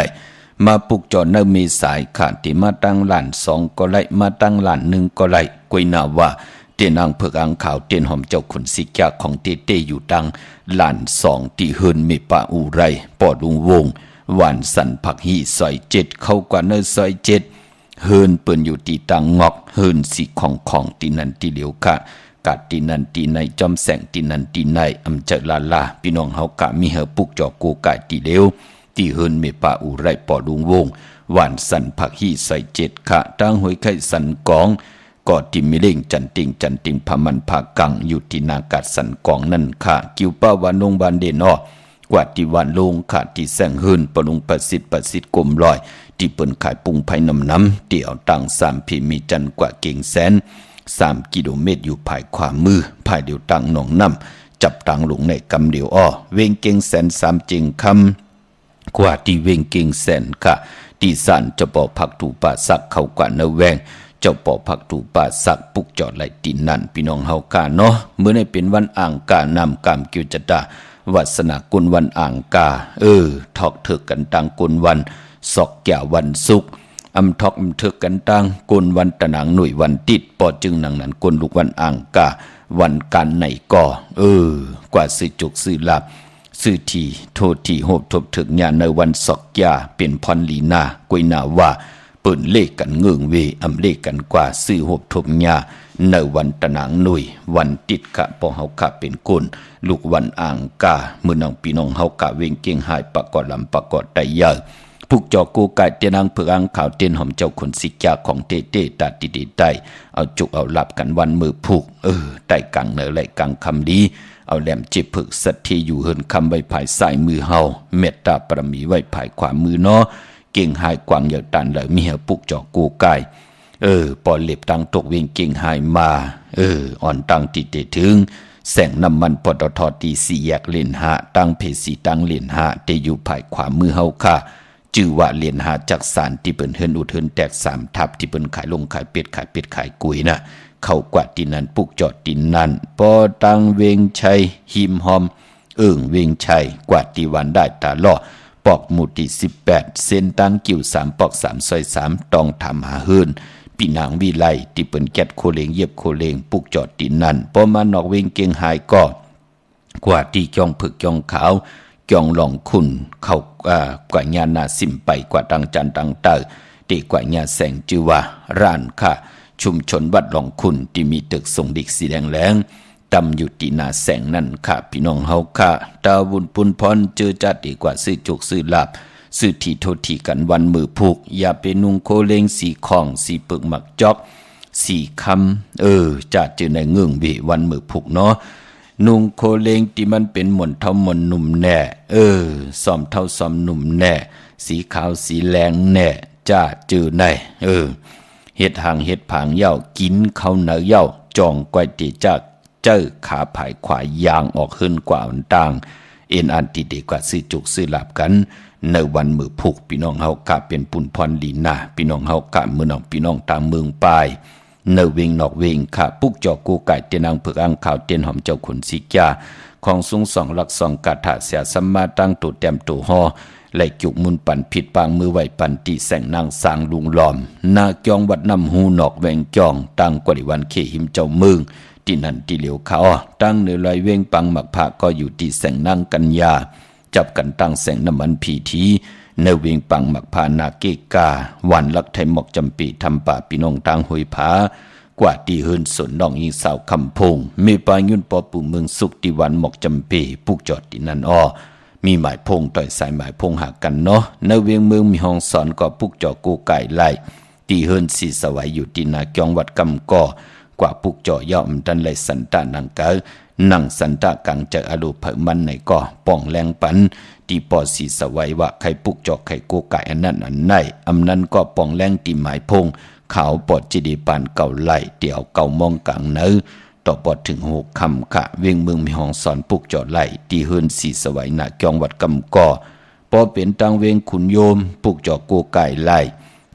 มาปลุกจอเนเมสายขาดที่มาตั้งหลาน2ก็ไล่มาตั้งหลาน1ก็ไล่กวยนาว่าเตียนอังเผือกอังขาวเตียนหอมเจ้าขนสิกาของเต้อยู่ตังหลาน2ที่เฮินเมปาอูไรปอดุงวงหวานสันผักหีซอย7เข้ากว่าเนซอย7เฮินเปิ้นอยู่ตีตังงอกเฮินสิของตีนันตีเหลียวค่ะกาดตีนันตีในจอมแสงตีนันตีในอำเจลาลาพี่น้องเฮากะมีเฮอปุกจอกูกายตีเหลียวตีเฮินเมปาอูไรปอดุงวงหวานสันผักหีซอย7ค่ะตั้งหวยไข่สันกองกอดติมิเล่งจันติงพมันภากังอยู่ที่นากาศสันกองนั่นค่ะกิวป้าวานงบานเดนอกว่าที่วันลงขาดที่แสงเฮินปลุงประสิทธิ์กลมลอยที่เปิ้นขายปุงไผ่น้ำเดี่ยวตัง3พีมีจันกว่าเก่งแสน3กิโลเมตรอยู่ภายขวามือภายเดียวตังหนองน้ำจับตังหลงในกำเดียวเวงเก่งแสน3จริงคำกว่าที่เวงเก่งแสนค่ะที่สันจะบอกผักถูป่าสักเข้ากว่าเนแวงเจ้าปอผักถูป่าสักปุกจอดไหลตีนั่นพี่น้องเฮากาเนาะเมื่อในเป็นวันอ่างกานำกามกิวจตาวัสนากุลวันอ่างกาทอกเถิกกันตังกุลวันศอกแก่วันศุกร์ทอกเถิกกันตังกุลวันตะหนังหน่วยวันติดปอจึงนังนั้นกุลลูกวันอ่างกาวันการไหนก่อกว่าสื่อจุกสื่อลับสื่อทีโทษทีโหบทบถึกญาในวันศอกยาเป็นพรลีนากวยนาว่าเปิ่นเลขกันเงื่องเวเลขกันกว่าซื้อหบทบญาในวันตะหนังหน่วยวันติดกะปอเฮากะเป็นกุลลูกวันอ่างกาเมื่อน้องพี่น้องเฮากะเวงเก่งหายประกอบลำประกอบไตเยอะผูกจอกูกายเตียนังเผือกอังขาวเตียนหอมเจ้าขนสิกาของเต้ตัดติไตเอาจุกเอาหลับกันวันมือผูกไตกังเนอไหลกังคำดีเอาแหลมจิบผึกสัตทีอยู่เฮินคำไว้ภายซ้ายมือเฮาเมตตาปรมีไว้ภายขวามือเนาะเก่งหายกวางเหยาตันเลยมีเฮปุกจอกูกายปอเล็บตังตกเวงเก่งหายมาอ่อนตังติเตถึงแสงน้ำมันปตทตี4แยกเลนหาตังเพสีตังเลนหาเตอยู่ภายขวามือเฮาค่ะจื่อว่าเลนหาจักสารที่เปิ้นเฮินอุดเฮินแตก3ทับที่เปิ้นขายลงขายเป็ดขายกุยน่ะเข้ากว่าตินันปุกจอดตินนั่นปอตังเวงชัยหิมหอมเวงชัยกว่าติวันได้ตาล่อปอกหมุดที่18เส้นตังกิ่ว3ปอก3ซอย3ตองทำหาเฮินปีนางวิไลที่เปิ้นแก๊ดโคเลงเย็บโคเลงปุกจอดตินนั่นพอมานอกเวงเก่งหายก็กว่าที่จ้องผึกจ้องขาวจ้องหลองคุณเข้ากว่าญาณาสิมไปกว่าตังจันตังเตอตีกว่าญาแสงจือว่าร้านค่ะชุมชนวัดหลองคุณที่มีตึกทรงดิกสีแดงแหลงตำอยู่ที่นาแสงนั่นค่ะพี่น้องเฮาค่ะตาบุญปุนพรเจอจัดดีกว่าซื้อจุกซื้อลาบซื้อที่โทษทีกันวันมือผูกอย่าไปนุ่งโคเลงสีของสีปึกหมักจอกสีคำจัดเจอในเงื่องเววันมือผูกเนาะนุ่งโคเลงที่มันเป็นหม่นเท่าหม่นหนุ่มแน่ซ้อมเท่าซ้อมหนุ่มแน่สีขาวสีแดงแน่จัดเจอในเฮ็ดหางเฮ็ดผางเหย้ากินข้าวเหนือเหย้าจองก้อยตีจากเจ้าขาผายขวายยางออกขึ้นกว่าอันต่างอันติเดกว่าซื้อจุกซื้อหลับกันในวันมือผูกพี่น้องเฮากะเป็นปุ่นพรลีนาพี่น้องเฮากะมือน้องพี่น้องตามเมืองปลายเนเวงนอกเวงค่ะปุกจอกูไก่เตียนางเผือกอังขาวเตียนหอมเจ้าขนสิกาของสูง2หลัก2กะถาเสียสัมมาตั้งตัวเต็มตัวฮอไหลจุกมุนปั่นผิดปางมือไหวปันติแสงนางสางลุงหลอมนาจองวัดน้ำหูนอกแวงจองตั้งกว่าวันเขหิมเจ้าเมืองที่นั่นที่เหลียวเขาตั้งเนื้อลอยเว้งปังหมักผักก็อยู่ที่แสงนางกัญญาจับกันตั้งแสงน้ำมันผีทีเนื้อเวียงปังหมักผานาเกกาวันลักไทยหมอกจำปีทำป่าพี่น้องทางหอยผากว่าที่เฮินสนน้องยิงสาวคำพงมีปลายยุ่นปอปู่เมืองสุขที่วันหมอกจำปีปุกจอดที่นั่นมีหมายพงต่อยสายหมายพงหากันเนาะในเวียงเมืองมีห้องสอนก็ปุกจอกูไก่ไล่ตีเฮินสีสวัยอยู่ที่นาจองวัดกำก่อกว่าปุกจอย่อมดันเลยสันตานังเกอนั่งสันตากังเจออรูเผมันในก่อป่องแรงปันตีปอสีสวัยว่าใครปุกจอใครกูไก่อันนั้นอันไหนอำนั้นก็ป่องแรงตีหมายพงขาวปอดจีดีปานเก่าไหลเดี่ยวเก่ามองกังเนื้อต่อปอดถึง6คำค่ะเวียงเมืองมีห้องสอนปุกจอไหลตีเฮินสีสวัยนาจองวัดกำก่อปอเป็นตังเวียงขุนโยมปุกจอกูไก่ไหล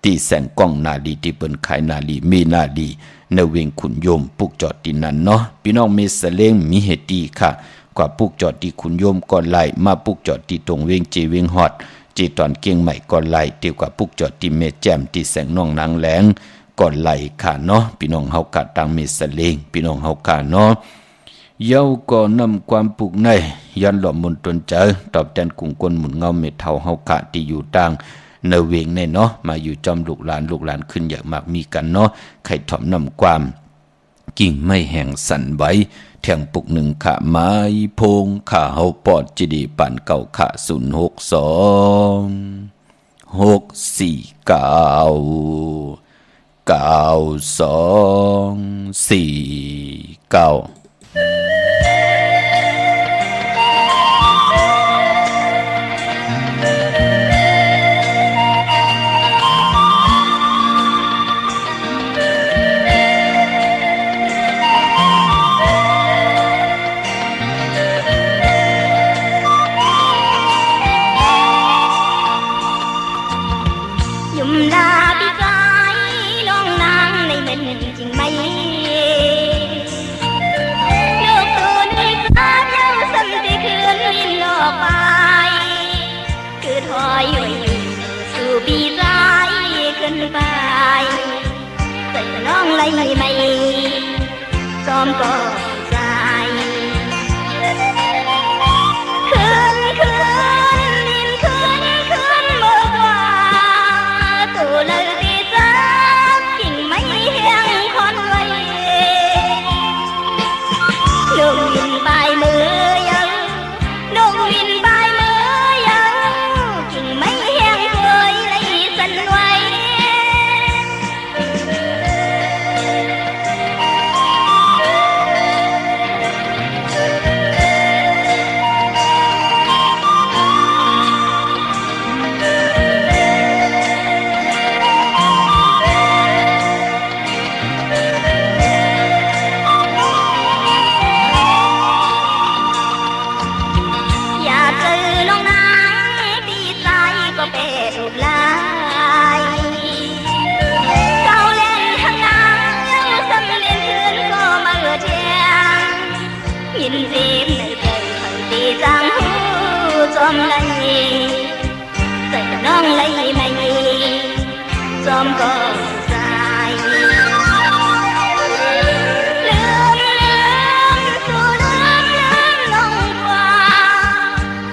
ตีแสงกล้องนาลีที่เปิ้นขายนาลีมีนาลีในเวียงขุนโยมปุกจอดตินันเนาะพี่น้องเมสเลงมีเหตุดีค่ะ กว่าปุกจอดที่คุณโยมก่อนไหลมาปุกจอดที่ตรงเวงเจเวงฮอดจีตอนเกียงใหม่ก่อนไหลเดียวกว่าปุกจอดที่เมแจ่มที่แสงน้องนางแหลงก่อนไหลค่ะเนาะพี่น้องเฮากะตังเมสเลงพี่น้องเฮากะเนาะเย้าก็นำความปลูกในยันหล่อมนตนเจอตอบแทนกุ่งกลหมุนเงาเม็ดเท่าเฮากะที่อยู่ต่างเนเวงแน่เนาะมาอยู่จอมลูกหลานขึ้นอยากมากมีกันเนาะไข่ถ่อมนำความกิ่งไม่แห่งสั่นไว้แทงปุกหนึ่งขะไม้พงขาเฮาปอดจีดีปั่นเก่าขะ062 649 9249ไม่จอมก็ใจคืนดินคืนเมื่อว่าตัวเลยตีจับกิ่งไม่เฮียงคนไว้ลูกวินใบมือยังลูกวินใบมือยังกิ่งไม่เฮียงเคยเลยสั่นไว้จอมไล่แต่น้องไล่ไม่จอมก็ใจลืมสู่ลืมลงกว่า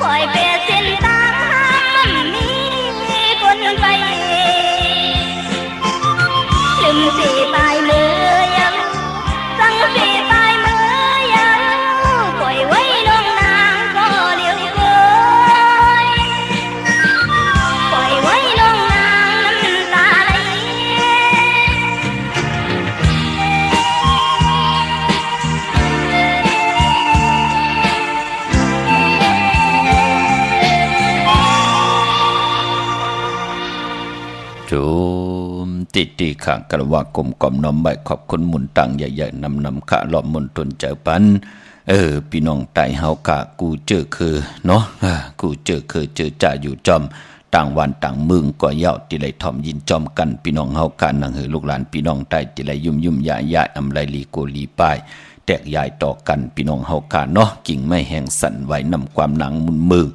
ปล่อยเปเส้นตามมีคนไปลืมสีปลายมือยังสั่งสีปลายมือยังปล่อยไว้น้องนางก็เลี้ยวติข้างกระว่ากลมกล่อมน้อมใบขอบคุณหมุนตังใหญ่ๆนำขะหลอมมนตนเจอปันพี่น้องไต่เฮากะกูเจอคือเนาะกูเจอคือเจอจ่าอยู่จอมต่างวันต่างเมืองก็เย้าติไหลถ่อมยินจอมกันพี่น้องเฮากะนังลูกหลานพี่น้องไต่ติไหลยุ่มยายอำไรลีโกลีป้ายแตกยายต่อกันพี่น้องเฮากะเนาะกิ่งไม่แห้งสั่นไหวนำความหนังมุนมือ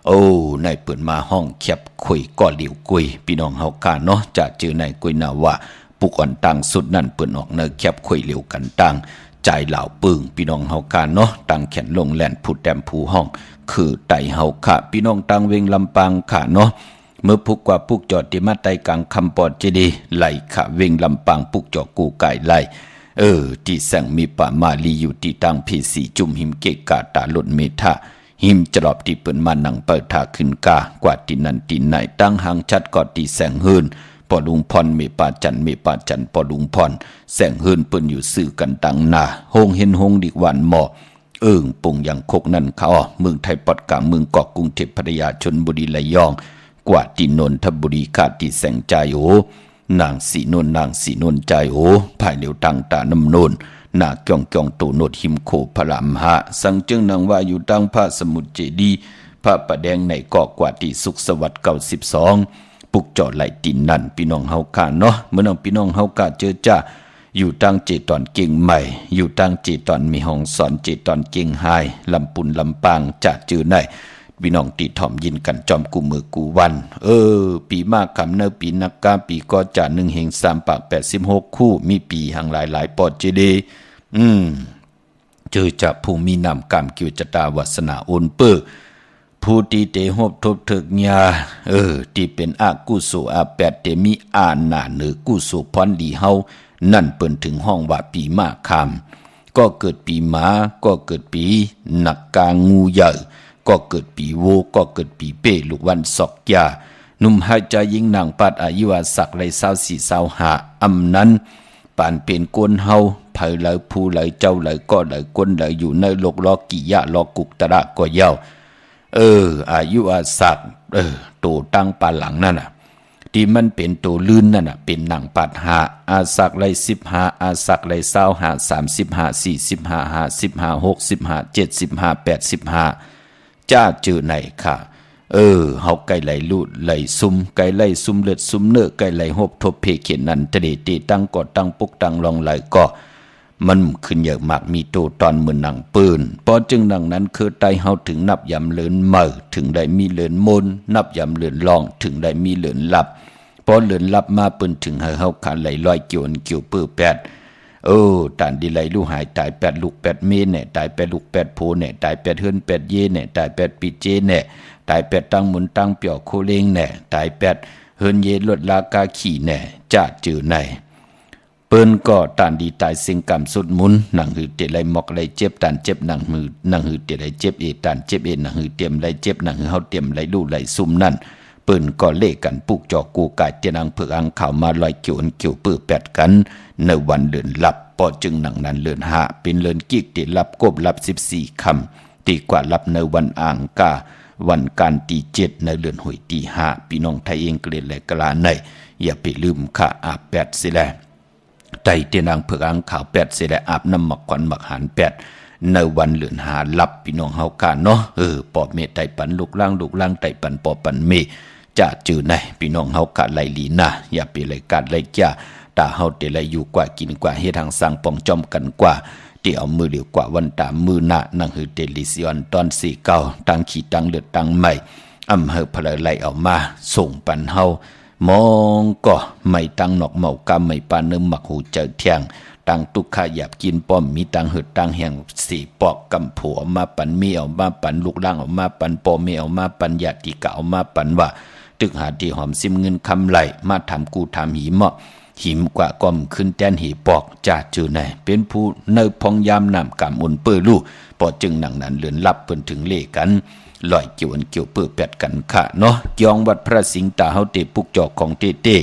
โอ้ในเปิดมาห้องแคบคุยก็เหลียวกุยพี่น้องเฮากาเนาะจะเจอในกุยนาวะปุกอ่อนตังสุดนั่นเปิดออกเนอแคบคุยเหลียวกันตังใจเหล่าปึงพี่น้องเฮากาเนาะตังแขนลงแล่นผุดแดมผูห้องคือไตเฮาค่ะพี่น้องตังเวงลำปางค่ะเนาะเมื่อพุกกว่าปุกจอดที่มาไตกลางคำปอดเจดีไหลค่ะเวงลำปางปุกจอกูไก่ไหลที่แสงมีป่ามาลีอยู่ที่ตังพีสีจุ่มหิมเกกาตาหล่นเมธาหิมจรอบที่เปิ้นมานั่งเปิดทาขึ้นกากว่าที่นั่นที่ไหนตั้งหางชัดกอดที่แสงหืนปอลุงพรเมปาจันปอลุงพรแสงหืนเปิ้นอยู่ซื่อกันตังหน้าโฮงเห็นโฮงดิกวันหมอปุ่งอย่างโคกนั่นเขาเมืองไทยปอดกลางเมืองเกาะกรุงเทพพัทยาชลบุรีระยองกว่าที่นนทบุรีขาดที่แสงใจโอนางสีนนใจโอภายเหลียวตังตาน้ำนนนาเกี่องตูโนดหิมโคพระรามหะสังจึงนางว่าอยู่ตั้งพระสมุทรเจดีย์พระประแดงในเกาะกว่าที่สุขสวัสดิ์92ปุกจอดไหลตินนั่นพี่น้องเฮากาเนาะเมื่อน้องพี่น้องเฮากาเจอจ้า อยู่ตั้งเจตอนเก่งใหม่อยู่ตั้งเจตอนมีห้องสอนเจตอนเก่งไฮลำปุนลำปางจะจือในพี่น้องตีถ่อมยินกันจอมกูมือกูวันปีมากคำเนอปีนักกาปีก็จะ1 เฮง 3 ปาก86คู่มีปีหังหลายปอดเจเดเจอจะผู้มีนำกรรมเกี่ยวจตาวัสนาโอนเปอผู้ตีเตหบทบถึกญาที่เป็นอากุโสอาแปดเตมีอาหนาเหนือกุโสพรดีเฮานั่นเปิ้นถึงห้องว่าปีมากคำก็เกิดปีหมาก็เกิดปีนักกางูใหญ่ก็เกิดปีโวก็เกิดปีเป้ลูกวันศอกยาหนุ่มหายใจยิงนางปัดอายุวาสักไร24-25อำนั้นปานเป็นกวนเฮาเผยเลยผู้เลยเจ้าเลยก็เลยกวนเลยอยู่ในโลกล้อกิยะล้อกุกตระก็เย้าอายุอาสักโตตั้งปานหลังนั่นน่ะที่มันเป็นโตลื่นนั่นน่ะเป็นหนังปัดหาอาสักไร15อาสักไร25 35 45 55 65 75 85จ้าเจอไหนค่ะเฮาไก่ไหลลุไหลซุ่มไก่ไหลซุ่มเลือดซุ่มเนื้อไก่ไหลหบทบเพเขียนนันทะเลตีตั้งกอดตั้งปุกตั้งลองไหลก็มันขึ้นเยอะมากมีโตตอนเหมือนหนังปืนพอจึงดังนั้นคือไตเฮาถึงนับยำเลินเมื่อถึงได้มีเลินมนนับยำเลินลองถึงได้มีเลินหลับพอเลินหลับมาปืนถึงเฮาขาไหลลอยเกี่ยวปื้อแปดตานดีไหลลูกหายตาย8 ลูก 8 เมเนี่ยตาย8 ลูก 8 โพเนี่ยตาย8 เฮือน8 เยเนี่ยตาย8 ปีเจเนี่ยตาย8 ตั้งหมุนตั้งเปี่ยวโคเลงเนี่ยตาย8 เฮือนเยลดลากาขี่เนี่ยจะจือไหนเปิ้นก็ตานดีตายสิงกรรมสุดมุนหนังหือเตไหลหมอกไหลเจ็บตานเจ็บหนังหือเตไหลเจ็บตานเจ็บหนังหือเตรียมไหลเจ็บหนังหือเฮาเตรียมไหลลู่ไหลซุ่มนั่นเปิ้นก็เลกันปุกจอกูกายเตียนังเผือกอังข่าวมาลอยเกี่ยวปื้อแปดกันในวันเดือนลับพอจึงหนังนั้นเลือนหาเป็นเลือนกิกติลับกบลับ14 คำตีกว่าลับในวันอ่างกาวันการตี7ในเลือนหวยตี5พี่น้องไทยเองเกลียดและกลาในอย่าไปลืมค่าอาบ8สิแลไตเตียนางเผือกอังข่าว8สิแลอาบน้ำหมักควันหมักหาร8ในวันเลือนหาลับพี่น้องเฮากาเนาะปอบเมไตปันลูกล่างไตปันปอปันเมจะจือในพี่น้องเฮากะไหลลีนะอย่าไปไหลกัดไหลจ้าตาเฮาเตไหลอยู่กว่ากินกว่าเฮ็ดทางสร้างป่องจอมกันกว่าเตียวมือเดียวกว่าวันตามมือหน้านังหือเตลิซิออนตอน49ตั้งขี้ตั้งเลือดตั้งใหม่อำเภอพะไหลออกมาส่งปันเฮามองก็ไม่ตั้งนอกเมากำไม่ปานเนื้อหมักหูเจอเที่ยงตั้งตุกขหยาบกินป้อมมีตั้งหืดตั้งแห่ง4 ปอกกำผัวมาปันมีออกมาปันลูกล่างออกมาปันปอมีออกมาปันญาติกะออกมาปันว่าตึกหาที่หอมซิมเงินคำไหลมาทำกูทำหีเหมาะหิมกว่าก้อมขึ้นแต้นหีปอกจ่าจือไหนเป็นผู้เนยพองยามนำกำอุ่นเปื้อลู่พอจึงหนังนั้นเลือนลับเพิ่นถึงเลกันลอยเกี่ยวเปื้อแปดกันค่ะเนาะยองวัดพระสิงห์ตาเฮาเตปุกจอกของเต้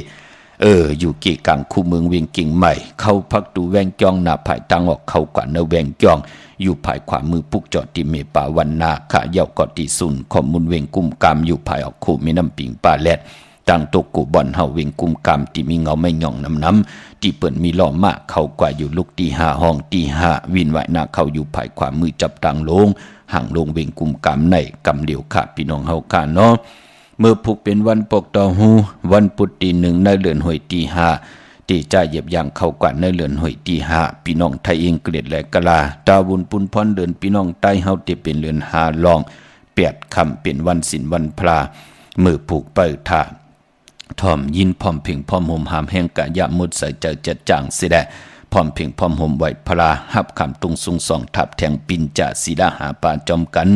อยู่เกกลางคู่เมืองเวียงกิ่งใหม่เข้าพักดูแวงจองหน้าภายตังออกเข้ากว่าเนแวงจองอยู่ภายขวามือปุกจอดที่เมป่าวันนาขะเยาเกาะที่สุนข้อมูลเวงกุมกามอยู่ภายออกคู่แม่น้ำปิงป่าแลดตั้งตกกูบ่อนเฮาเวงกุมกามที่มีเงาไม่ย่องน้ำที่เปิ้นมีล้อมากเข้ากว่าอยู่ลุกที่5ห้องที่5วินไหวหน้าเข้าอยู่ภายขวามือจับตังลงห่างลงเวงกุมกามในกำเหลียวค่ะพี่น้องเฮาค่ะเนาะเมื่อผูกเป็นวันปกตอหูวันพุธที่1ในเดือนหวยที่5ที่จ่าเหยียบยางเข้ากว่าในเดือนหวยที่5พี่น้องไทยเองเกลียดและกะลาตาบุญปุนพรเดือนพี่น้องใต้เฮาที่เป็นเดือน5ลอง8 ค่ำเป็นวันศีลวันพระมือผูกเปิดท่าถ่อมยินพร้อมเพียงพร้อมห่มหามแห่งกะยะมุดใส่เจอจะจางสิแดพร้อมเพียงพร้อมห่มไหวพลาหับคำตุงสุงสองทับแทงปินจะศิลาหาปาจอมกัน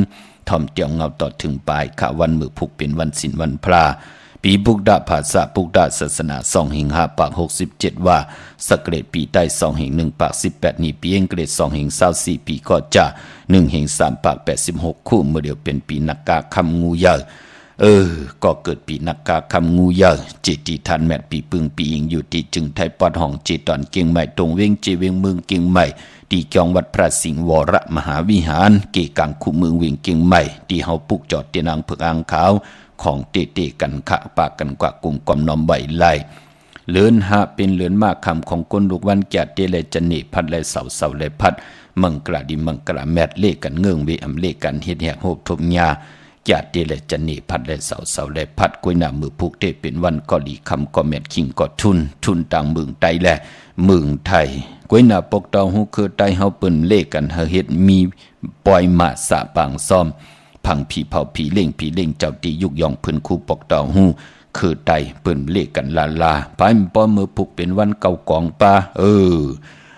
ถ่อมเตียวเงาต่อถึงปลายขะวันมือผูกเป็นวันศีลวันพระปีปุกดาภาษาปุกดาศาสนา2 หิง5 ปาก67ว่าสเกรดปีใต้2 หิง1 ปาก18นี่ปีเองเกรด2 หิง24ปีก็จะ1 หิง3 ปาก86คู่เมื่อเดียวเป็นปีนักกาคำงูใหญ่ก็เกิดปีนักกาคำงูใหญ่จิตติทันแมทปีปึงปีอิงอยู่ที่จึงไทยปอดห้องจิตตอนเก่งใหม่ตรงเวงเจเวงเมืองเก่งใหม่ที่จองวัดพระสิงห์วรมหาวิหารเกกังคู่เมืองเวียงเก่งใหม่ที่เฮาปุกจอดเตียนางเผือกอ่างขาวของเตกันขะปากกันกว่ากลุ่มกอมน้อมใบไล่เลือนหาเป็นเลือนมากคำของคนลูกวันแก่เตเลยจันนี่พัดเลยเสาเลยพัดมังกระดิมังกระแมดเลกันเงื่องเวอำเลกันเฮ็ดแหกโหบทบญา ญาติและจันนี่พัดและเสาและพัดกวยหน้ามือผูกเตเป็นวันก็หลีคำก็แม่นคิงก็ทุนต่างเมืองไตและเมืองไทยกวยหน้าปกตองฮู้คือไตเฮาเปิ้นเลขกันเฮ็ดมีปล่อยมาสะปางซ่อมพังผีเผาผีเล่งเจ้าตียุกยองเพิ่นคู่ปกตองฮู้คือไตเปิ้นเลขกันลาไปป้อมือผูกเป็นวันเก่ากองป่า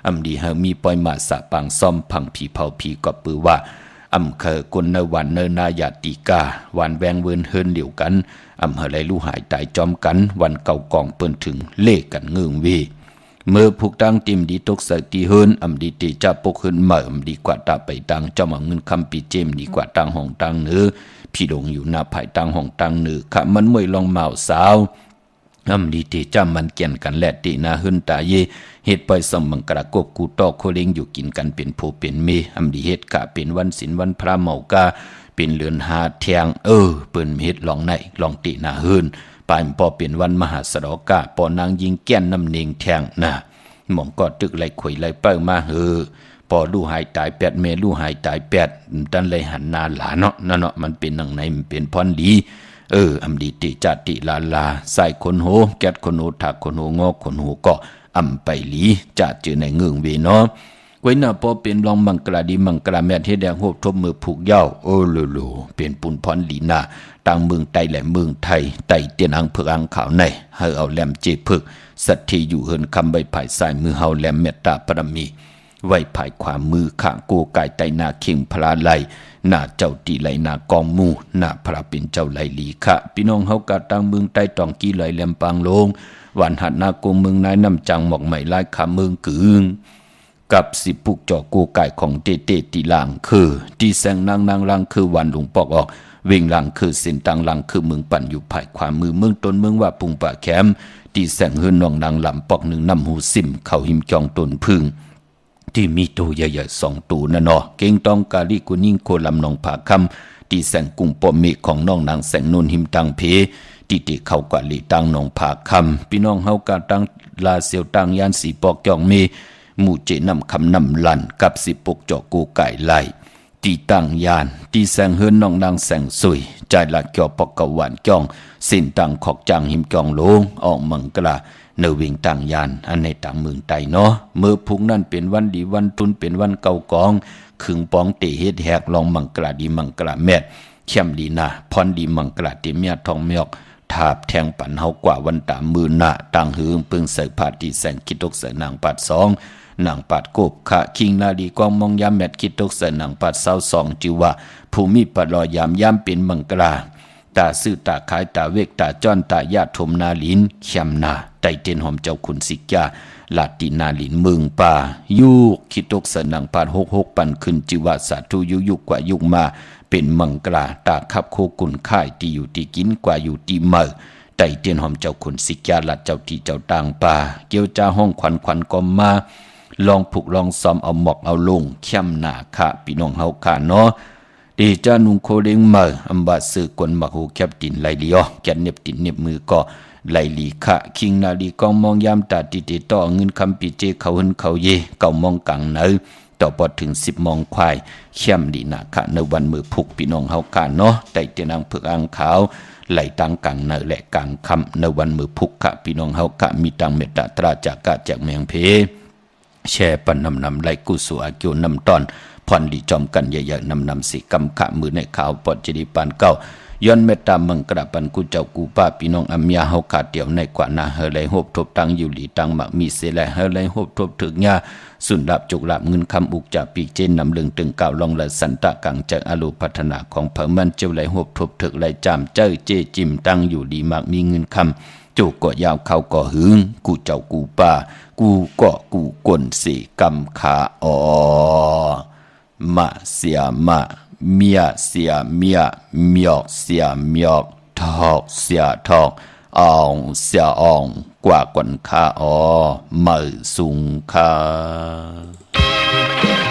อำดีเฮามีปล่อยมาสะปางซ่อมพังผีเผาผีก็ปือว่าอำเคอกนในวันเนนายาติกาวันแวงเวินเฮินเดียวกันอำเฮไหลลู่หายตายจอมกันวันเก่ากองเปิ้นถึงเลขกันเงืองวีเมื่อผูกตั้งติมดีตกใส่ตีเฮินอำดีตีจะปกเฮินเมื่ออำดีกว่าตาไปตังจอมเอาเงินคำปีเจมดีกว่าตังห้องตังเนื้อพี่ดงอยู่หน้าภายตังห้องตังเนื้อขะมันมวยลองเมาสาวอำดีตีจ้ามันเกี่ยนกันแลตีนาหึนตาเยเฮ็ดปล่อยสมบังกระกบกูตอกโคเลงอยู่กินกันเป็นผู้เป็นเมอำดีเฮ็ดกะเป็นวันศีลวันพระเมากาเป็นเลือนหาแทงเปิ้นเฮ็ดลองในลองตินาหึนปานปอเป็นวันมหาสรกะปอนางยิงแก้นน้ำเนงแทงนะหม่องก็ตึกไหลข่อยไหลเป้ามาพอลู่หายตาย8เมลู่หายตาย8ตันเลยหันนาหลาเนาะนั่นเนาะมันเป็นนังในมันเป็นพรดีอำดีติจติลาใส่คนโหแก๊ดคนโหถักคนโหงอกคนโหก็อำไปหลีจะจือในเงืองเวเนาะไว้หน้าพอเป็นลองมังกราดีมังกราแม่เฮ็ดแดงโหบทบมือผูกเหย้าโลเป็นปุนพรลีนาต่างเมืองไตและเมืองไทยไตเตียนอังเพิกอังขาวในเฮาเอาแหลมเจพึกสัตทีอยู่เฮินคำใบไผ่สายมือเฮาแหลมเมตตาปรมีไว้ภายขวามือข้างกูไก่ไตนาเข่งพลาไหลหน้าเจ้าตีไหลนากองมูหน้าพระเป็นเจ้าไหลลีคะพี่น้องเฮากะต่างเมืองไตตองกี้ไหลแหลมปางลงวันหัดนาโกเมืองนายน้ำจังหมอกใหม่ลายขาเมืองกึ่งกับสิปุกจอกูไก่ของเตตีลางคือตีแสงนางลังคือวันหลวงปอกออกเวงลังคือสินตังลังคือเมืองปั่นอยู่ภายขวามือเมืองต้นเมืองว่าปุงป่าแคมตีแสงเฮือนนองนางลำปอกหนึ่งน้ำหูซิมเขาหิมจองต้นพึ่งที่มีตัวใหญ่ๆ2ตัวนั่นเนาะเก่งต้องกาลิกุนิ่งโคลำนองผาคำตีแสงกุ้งปอมเมฆของน้องนางแสงนนหิมตังเพติเข้ากว่าลีตังนองผาคำพี่น้องเฮากะตังลาเซียวตังยานสีปอกจองเมหมู่เจนำคำนำลันกับสิปกจอกูไก่ไล่ตีตั้งยานตีแสงเฮือนน้องนางแสงสวยใจละเกี่ยวปอกกะหวานจ้องสินตังขอกจางหิมจองโลงออกมังกลาเนวิงต่างยานอันในต่างเมืองไตเนาะเมื่อพุกนั่นเป็นวันดีวันตุนเป็นวันเก่ากองขึงปองเตเฮ็ดแหกลองมังกลาดีมังกลาแม่เข้มดีนาพรดีมังกลาเตเมียทองเมียกทาบแทงปันเฮากว่าวันตามมือหน้าต่างหือปึงใส่ผาตีแสงคิดตกใส่นางปัด2นางปัดกบขะคิงนาดีกองมองยามแมดคิดตกใส่นางปัด22จิว่าภูมิปัดลอยยามเป็นมังกลาตาซื้อตาขายตาเวกตาจ้อนตาญาติถมนาลินเข้มนาไตเต็นหอมเจ้าคุณสิกยาลาตินาลินเมืองป่ายุกคิดตกใส่นางปัด66ปันขึ้นจิว่าสาธุยุกกว่ายุกมาเป็นมังกลาตาขับโคกุนค่ายตีอยู่ตีกินกว่าอยู่ตีเมื่อไตเตียนหอมเจ้าขุนสิกยาลัดเจ้าที่เจ้าต่างป่าเกี่ยวจ้าห้องขวัญก็มาลองผูกลองซ้อมเอาหมอกเอาลงเข้มหนาค่ะพี่น้องเฮาค่ะเนาะดีจ้านุงโคเด้งเมื่ออำบาซื้อกวนมักหูแคบตินไหลลีอ๋อแกนเน็บตินเน็บมือก็ไหลลีค่ะคิงนาลีกองมองยามตาติต่อเงินคำปีเจเขาหึนเขาเยเก่ามองกังเนอต่อพอถึง10 มองควายเข้มดีนาค่ะในวันมือผูกพี่น้องเฮาค่ะเนาะไตเตียนางเผือกอ่างขาวไหลตังกังเนอและกังคำในวันมือผูกค่ะพี่น้องเฮาค่ะมีตังเมตตาตราจากกะจากเมืองเพแช่ปันนำไหลกุสุอากิวนำตอนพรดีจอมกันใหญ่ๆนำสิกำขะมือในข่าวปอดจดีปานเก้าย้อนเมตตามังกระปันกูเจ้ากูป้าพี่น้องอัมยาเฮาขาดเดี่ยวในกว่านาเฮไหลโฮบทบตังอยู่หลีตังมักมีเสแลเฮไหลโฮบทบถึกญาสุนดับจุกลับเงินคำอุกจากปีเจนนำเลืองตึงเก่าลองละสันตะกังจากอารมณ์พัฒนาของเผ่ามันเจ้าไหลโฮบทบถึกไหลจามเจ้าเจจิมตั้งอยู่ดีมักมีเงินคำจูก็ยาวเขาก็หึงกูเจ้ากูป้ากูก็กูกวนสีกำขามาเสียมาเมียเสียเมียเมียกเสียเมียกทอกเสียทอกอ่องเสียอ่องกว่ากวนขามือสูงขา เ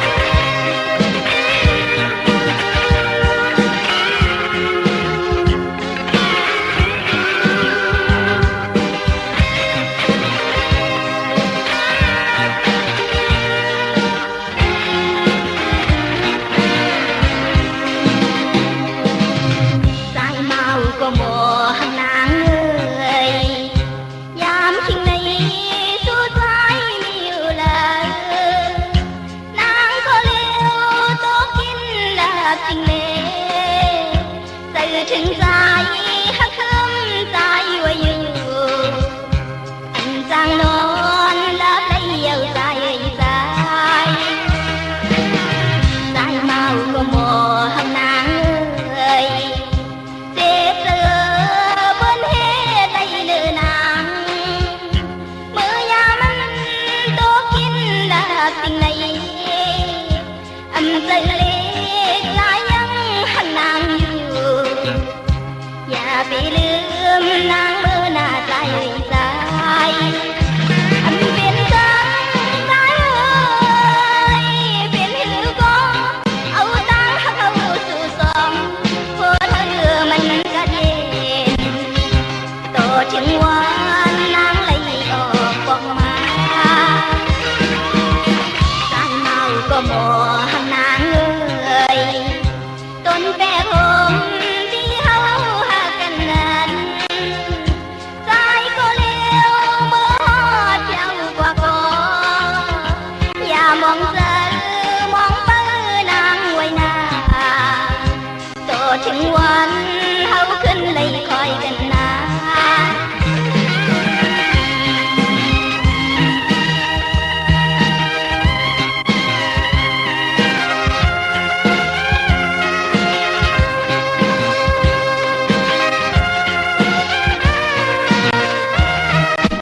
ปลายลายยังหันนางอยู่อย่าไปลืมนา